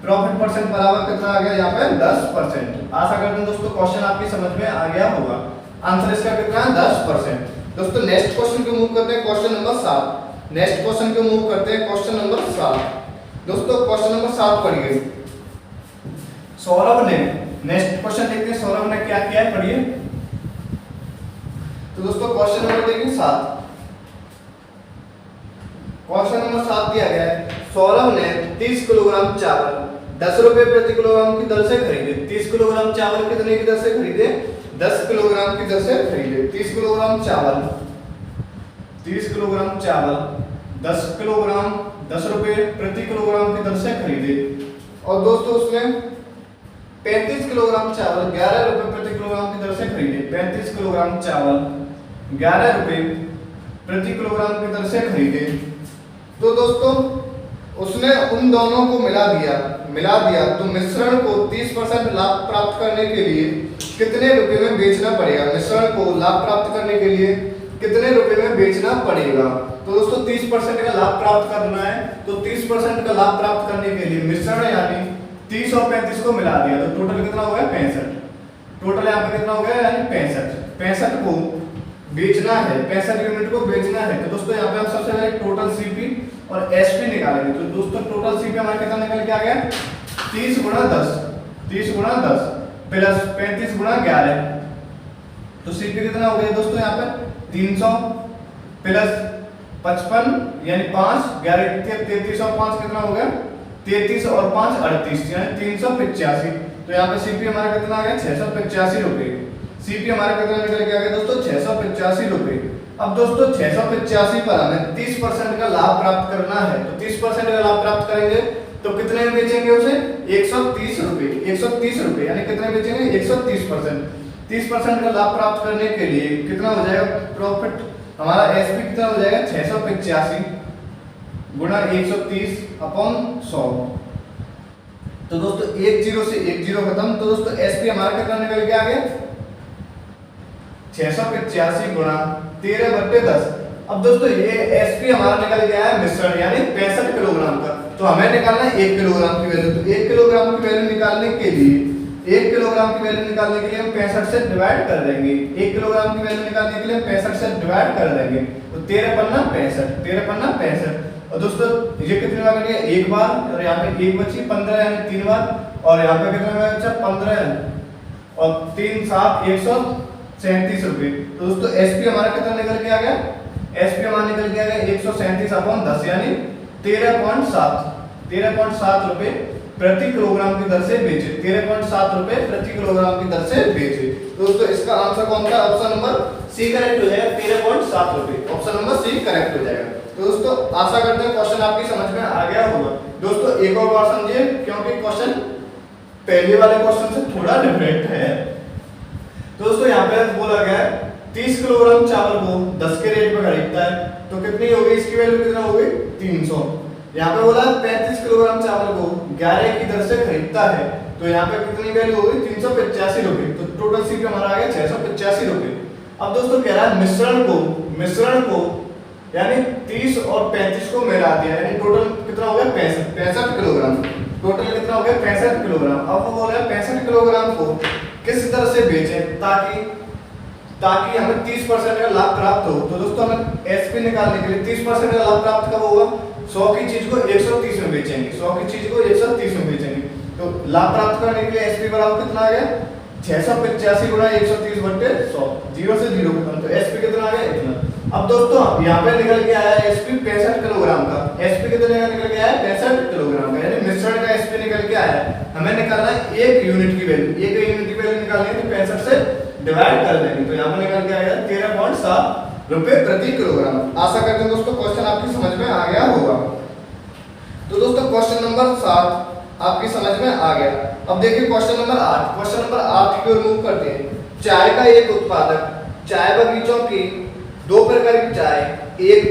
प्रॉफिट परसेंट बराबर कितना आ गया? यहाँ पे 10%। आशा करता हूँ दोस्तों क्वेश्चन आपकी समझ में आ गया होगा। आंसर इसका कितना है? 10%। दोस्तों नेक्स्ट क्वेश्चन को मूव करते हैं, क्वेश्चन नंबर 7। नेक्स्ट क्वेश्चन को मूव करते हैं, क्वेश्चन नंबर 7। दोस्तों क्वेश्चन नंबर 7 पढ़िए। सौरभ ने, नेक्स्ट क्वेश्चन देखते हैं सौरभ ने क्या किया है, पढ़िए। तो दोस्तों क्वेश्चन नंबर देखिए 7। क्वेश्चन नंबर 7 दिया गया है, सौरभ ने 30 किलोग्राम चावल 10 रुपए प्रति किलोग्राम की दर से खरीदे। 30 किलोग्राम चावल कितने की दर से खरीदे? 10 किलोग्राम की दर से खरीदे। 30 किलोग्राम चावल 30 किलोग्राम चावल 10 किलोग्राम 10 रुपए प्रति किलोग्राम की दर से खरीदे। और दोस्तों उसमें 35 किलोग्राम चावल 11 रुपए प्रति किलोग्राम की दर से खरीदे। 35 किलोग्राम चावल 11 रुपए प्रति किलोग्राम की दर से खरीदे। तो दोस्तों उसने उन दोनों को मिला दिया तो मिश्रण को 30% लाभ प्राप्त करने के लिए कितने रुपए में बेचना पड़ेगा? मिश्रण को लाभ प्राप्त करने के लिए कितने रुपए में बेचना पड़ेगा? तो दोस्तों 30% का लाभ प्राप्त करना है, तो 30% का लाभ प्राप्त करने के लिए मिश्रण यानी 30 और 35 को मिला दिया, तो टोटल कितना हो गया? 65। टोटल यहाँ पे कितना हो गया? यानी 65 को बेचना है, 65 यूनिट को बेचना है। तो दोस्तों यहाँ पे हम सबसे पहले टोटल सीपी और एसपी निकालेंगे। तो दोस्तों टोटल सीपी हमारा कितना निकल के आ गया? 30 गुणा 10, 30 गुणा 10 प्लस 35 गुणा 11। तो सीपी कितना हो गया दोस्तों? यहाँ पे 300 प्लस 55 यानी 5, 11 33 और 5 कितना हो गया? 33 और 5 38 यानी 385। तो यहाँ पे सीपी हमारा कितना आ गया? 685 रुपए। सीपी हमारा कितना निकल के आ गया दोस्तों? 685 रुपए। अब दोस्तों 685 पर हमें 30% का लाभ प्राप्त करना है, तो 30% का लाभ प्राप्त करेंगे तो कितने में बेचेंगे उसे? 130 रुपए। 130 रुपए यानी कितने बेचेंगे? 130%। 30% का लाभ प्राप्त करने के लिए कितना हो जाएगा प्रॉफिट? हमारा एसपी कितना हो जाएगा? 685 गुणा 130 अपॉन 100। तो दोस्तों एक जीरो से एक जीरो खत्म। तो दोस्तों एसपी हमारा कितना निकल के आ गया? 685 गुणा 13/10। अब दोस्तों ये एसपी हमारा निकल गया है मिश्रण यानी 65 किलोग्राम का। तो हमें निकालना है 1 किलोग्राम की वैल्यू। तो 1 किलोग्राम की वैल्यू निकालने के लिए 1 किलोग्राम की वैल्यू निकालने के लिए हम 65 से डिवाइड कर देंगे। 1 किलोग्राम की वैल्यू निकालने के लिए हम 65 से डिवाइड कर देंगे। तो 13 पन्ना 65, 13 पन्ना 65। और दोस्तों ये कितने बार करेंगे, एक बार, और यहाँ पे एक बची 15 यानी 3 बार, और यहाँ पे कितने बार बचा 15 और 3 7 137 रुपए। तो दोस्तों एसपी हमारा कितना निकल के आ गया, एसपी हमारा निकल के आ गया 137/10 यानी 13.7 रुपए प्रति किलोग्राम की दर से बेचे। 13.7 रुपए प्रति किलोग्राम की दर से बेचे। तो दोस्तों इसका आंसर कौन सा, ऑप्शन नंबर सी करेक्ट हो जाएगा। 13.7 रुपए, ऑप्शन नंबर सी करेक्ट हो जाएगा। तो दोस्तों आशा करते हैं क्वेश्चन आपकी समझ में आ गया होगा। दोस्तों एक और बार समझिए क्योंकि क्वेश्चन पहले वाले क्वेश्चन से थोड़ा डिफरेंट है। तो दोस्तों यहाँ पे बोला गया है 30 किलोग्राम चावल को 10 के रेट पे खरीदता है तो कितनी होगी, इसकी वैल्यू कितना होगी 300। यहाँ पे बोला 35 किलोग्राम चावल को 11 की दर से खरीदता है तो यहाँ पे कितनी वैल्यू होगी 385 रुपए। तो टोटल सीपी हमारा आ गया 685 रुपए। अब दोस्तों कह रहा है मिश्रण को यानी 30 और 35 को मिला दिया यानी टोटल कितना हो गया 65 किलोग्राम। टोटल कितना हो गया 65 किलोग्राम। अब वो बोल रहा है 65 किलोग्राम को किस तरह से बेचें ताकि हमें 30% का लाभ प्राप्त हो। तो दोस्तों हमें एसपी निकालने के लिए 30% का लाभ प्राप्त कब होगा, 100 की चीज को 130 में बेचेंगे, 100 की चीज को 130 में बेचेंगे। तो लाभ प्राप्त करने के लिए एसपी बराबर कितना आ गया 685 गुणा 130 बटे 100, 0 से 0 खत्म। तो एसपी कितना आ गया इतना। अब दोस्तों यहाँ पे निकल के आया है एसपी 65 किलोग्राम का। एसपी कितने का निकल के आया है 65 किलोग्राम का यानी मिश्रण का एसपी निकल के आया है। हमें निकालना है 1 यूनिट की वैल्यू। 1 यूनिट की वैल्यू निकालनी है तो 65 से डिवाइड कर देंगे। तो यहाँ पे निकल के आएगा 13.7 रुपए प्रति किलोग्राम। आशा करते हैं दोस्तों क्वेश्चन आपकी समझ में आ गया होगा। तो दोस्तों क्वेश्चन नंबर 7 आपकी समझ में आ गया। अब देखिए क्वेश्चन नंबर 8। क्वेश्चन नंबर 8 की ओर मूव करते हैं। चाय का एक उत्पादक चाय बगीचों की 2 प्रकार की चाय, एक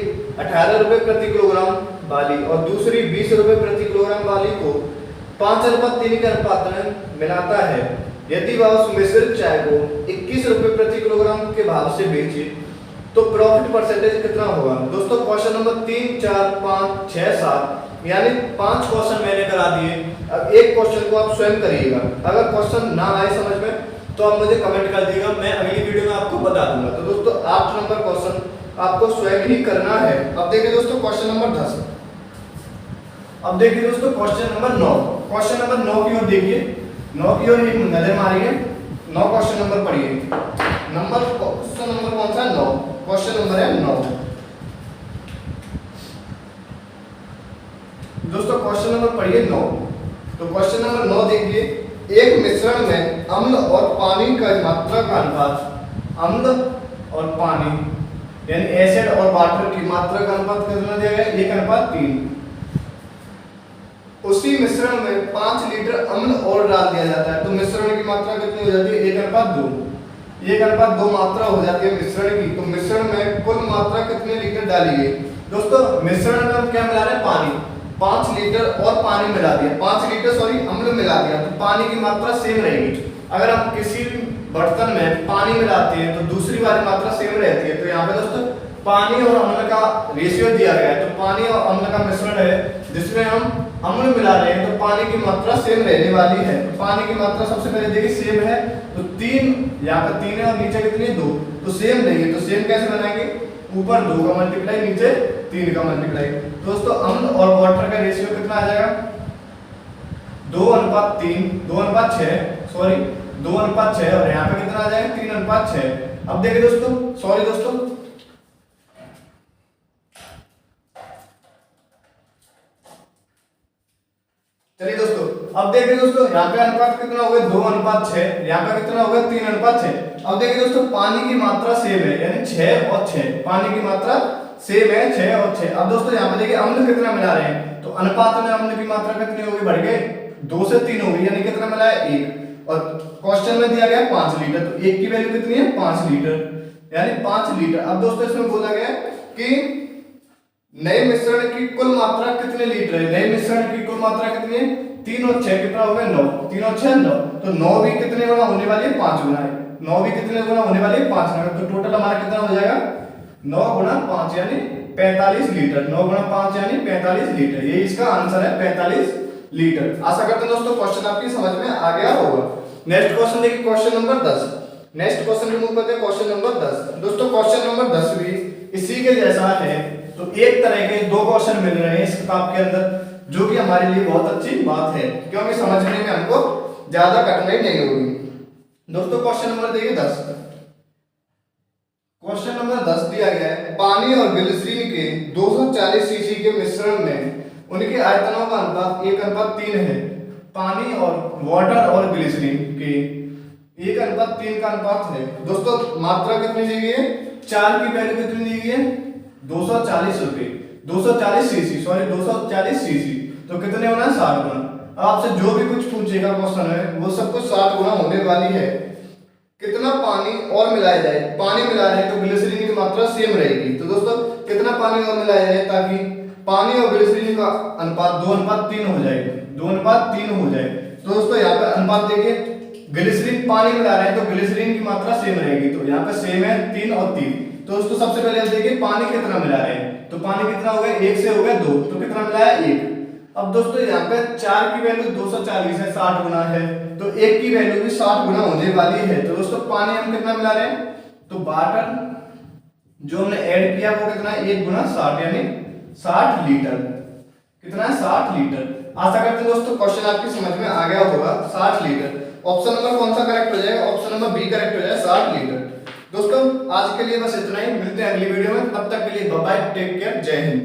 18 रुपए प्रति किलोग्राम वाली और दूसरी 20 रुपए प्रति किलोग्राम वाली को 5:3 के अनुपात में मिलाता है। यदि वह उस मिश्रित चाय को 21 रुपए प्रति किलोग्राम के भाव से बेचे तो प्रॉफिट परसेंटेज कितना होगा। दोस्तों क्वेश्चन नंबर 3 4 5 6 7 यानी 5 क्वेश्चन मैंने करा दिए। अब एक क्वेश्चन को आप स्वयं करिएगा। अगर क्वेश्चन ना आए समझ में तो आप मुझे कमेंट कर दीजिएगा, मैं अगली वीडियो में आपको बता दूंगा। तो दोस्तों 8 नंबर क्वेश्चन आपको स्वयं ही करना है। अब देखिए दोस्तों क्वेश्चन नंबर 10। अब देखिए दोस्तों क्वेश्चन नंबर 9। क्वेश्चन नंबर 9 की ओर देखिए, 9 की ओर एक नजर मारिए। 9 क्वेश्चन नंबर पढ़िए। क्वेश्चन नंबर कौन सा है 9। क्वेश्चन नंबर है 9। दोस्तों क्वेश्चन नंबर पढ़िए 9। तो क्वेश्चन नंबर 9 देखिए, एक मिश्रण में अम्ल और पानी का मात्रा का अनुपात, अम्ल और पानी यानी एसिड और वाटर की मात्रा का अनुपात कितना दिया गया है 1:3। उसी मिश्रण में 5 लीटर अम्ल और डाल दिया जाता है तो मिश्रण की मात्रा कितनी हो जाती है 1:2। 1:2 मात्रा हो जाती है मिश्रण की। तो मिश्रण में कुल मात्रा कितने लीटर डाली गई। दोस्तों मिश्रण में हम क्या मिला रहे हैं पानी, 5 लीटर और पानी मिला दिया, 5 लीटर अम्ल मिला दिया तो पानी की मात्रा सेम रहेगी। अगर हम किसी बर्तन में पानी मिलाते हैं तो दूसरी वाली मात्रा सेम रहती है। तो यहाँ पे दोस्तों पानी और अम्ल का रेशियो दिया गया है। तो पानी और अम्ल का मिश्रण है जिसमें हम अम्ल मिला रहे हैं तो पानी की मात्रा सेम रहने वाली है। तो पानी की मात्रा सबसे पहले देखिए सेम है तो 3, यहाँ पे 3 है और नीचे कितनी है 2, तो सेम रहेगी। तो सेम कैसे बनाएंगे, ऊपर 2 का मल्टीप्लाई नीचे 3 का मल्टीप्लाई। दोस्तों अम्ल और वाटर का रेशियो कितना आ जाएगा 2:3, 2:6 और यहाँ पे कितना आ जाएगा 3:6। अब देखिए दोस्तों चलिए दोस्तों अब देखिए दोस्तों यहाँ पे अनुपात कितना हो गया 2:6, यहाँ पे कितना हो गया 3:6। अब देखिए दोस्तों पानी की मात्रा सेम है यानी 6 और 6, पानी की मात्रा सेम है 6 और 6। अब दोस्तों यहाँ पे देखिए अम्ल कितना मिला रहे हैं तो अनुपात में अम्ल की मात्रा कितनी होगी बढ़ गई 2 से 3 होगी यानी कितना मिला है 1। और क्वेश्चन में दिया गया 5 लीटर तो 1 की वैल्यू कितनी है 5 लीटर यानी 5 लीटर। अब दोस्तों इसमें बोला गया कि नए मिश्रण की कुल मात्रा कितने लीटर है। नए मिश्रण की कुल मात्रा कितनी है 3 और 6 कितना हो गया 9, 3 और 6 9। तो 9 भी कितने गुना होने वाली है 5 गुना है, 9 भी कितने गुना होने वाली है 5 गुना। तो टोटल हमारा कितना हो जाएगा 9 गुणा 5 यानी 45 लीटर। 9 गुणा 5 यानी 45 लीटर। ये इसका आंसर है 45 लीटर। आशा करते हैं दोस्तों क्वेश्चन आपकी समझ में आ गया होगा। नेक्स्ट क्वेश्चन देखिए, क्वेश्चन नंबर 10। नेक्स्ट क्वेश्चन को मूव करते हैं क्वेश्चन नंबर 10। दोस्तों क्वेश्चन नंबर 10 भी इसी के जैसा है। तो एक तरह के दो क्वेश्चन मिल रहे हैं इस किताब के अंदर, जो कि हमारे लिए बहुत अच्छी बात है, क्योंकि समझने में हमको ज्यादा कठिनाई नहीं होगी। दोस्तों क्वेश्चन नंबर देखिए 10। क्वेश्चन नंबर 10 दिया गया है, पानी और ग्लिसरीन के 240 सीसी के मिश्रण में उनके आयतनों का अनुपात 1:3 है। पानी और वाटर और ग्लिसरीन के 1:3 का अनुपात है। दोस्तों मात्रा कितनी दी गई है? 4 की वैल्यू कितनी दी गई है? 240 रुपए, 240 सीसी, सॉरी 240 सीसी। तो कितने होना है? 60 गुना। आपसे जो भी कुछ पूछेगा क्वेश्चन है वो सब कुछ 60 गुना होने वाली है। कितना पानी और मिलाया जाए? पानी मिला रहे हैं तो ग्लिसरीन की मात्रा सेम रहेगी। तो दोस्तों कितना पानी और मिलाया जाए ताकि पानी और ग्लिसरीन का अनुपात 2:3 हो जाए, 2:3 हो जाए। तो दोस्तों यहाँ पे अनुपात देखिए, ग्लिसरीन पानी मिला रहे हैं तो ग्लिसरीन की मात्रा सेम रहेगी। तो यहाँ पे सेम है 3 और 3। तो दोस्तों सबसे पहले आप देखिए पानी कितना मिला रहे हैं। तो पानी कितना हो गया? 1 से हो गया 2, तो कितना मिलाया? 1। अब दोस्तों यहाँ पे 4 की वैल्यू 240 है, 60 गुना है, तो 1 की वैल्यू भी 60 गुना होने वाली है। तो दोस्तों पानी हम कितना मिला रहे हैं? तो वाटर जो हमने ऐड किया वो कितना है? 1 गुना 60 यानी 60 लीटर। कितना है? 60 लीटर। आशा करते हैं दोस्तों क्वेश्चन आपकी समझ में आ गया होगा। 60 लीटर। ऑप्शन नंबर कौन सा करेक्ट हो जाएगा? ऑप्शन नंबर बी करेक्ट हो जाएगा, 60 लीटर। दोस्तों आज के लिए बस इतना ही, मिलते हैं अगली वीडियो में। तब तक के लिए बाय बाय, टेक केयर, जय हिंद।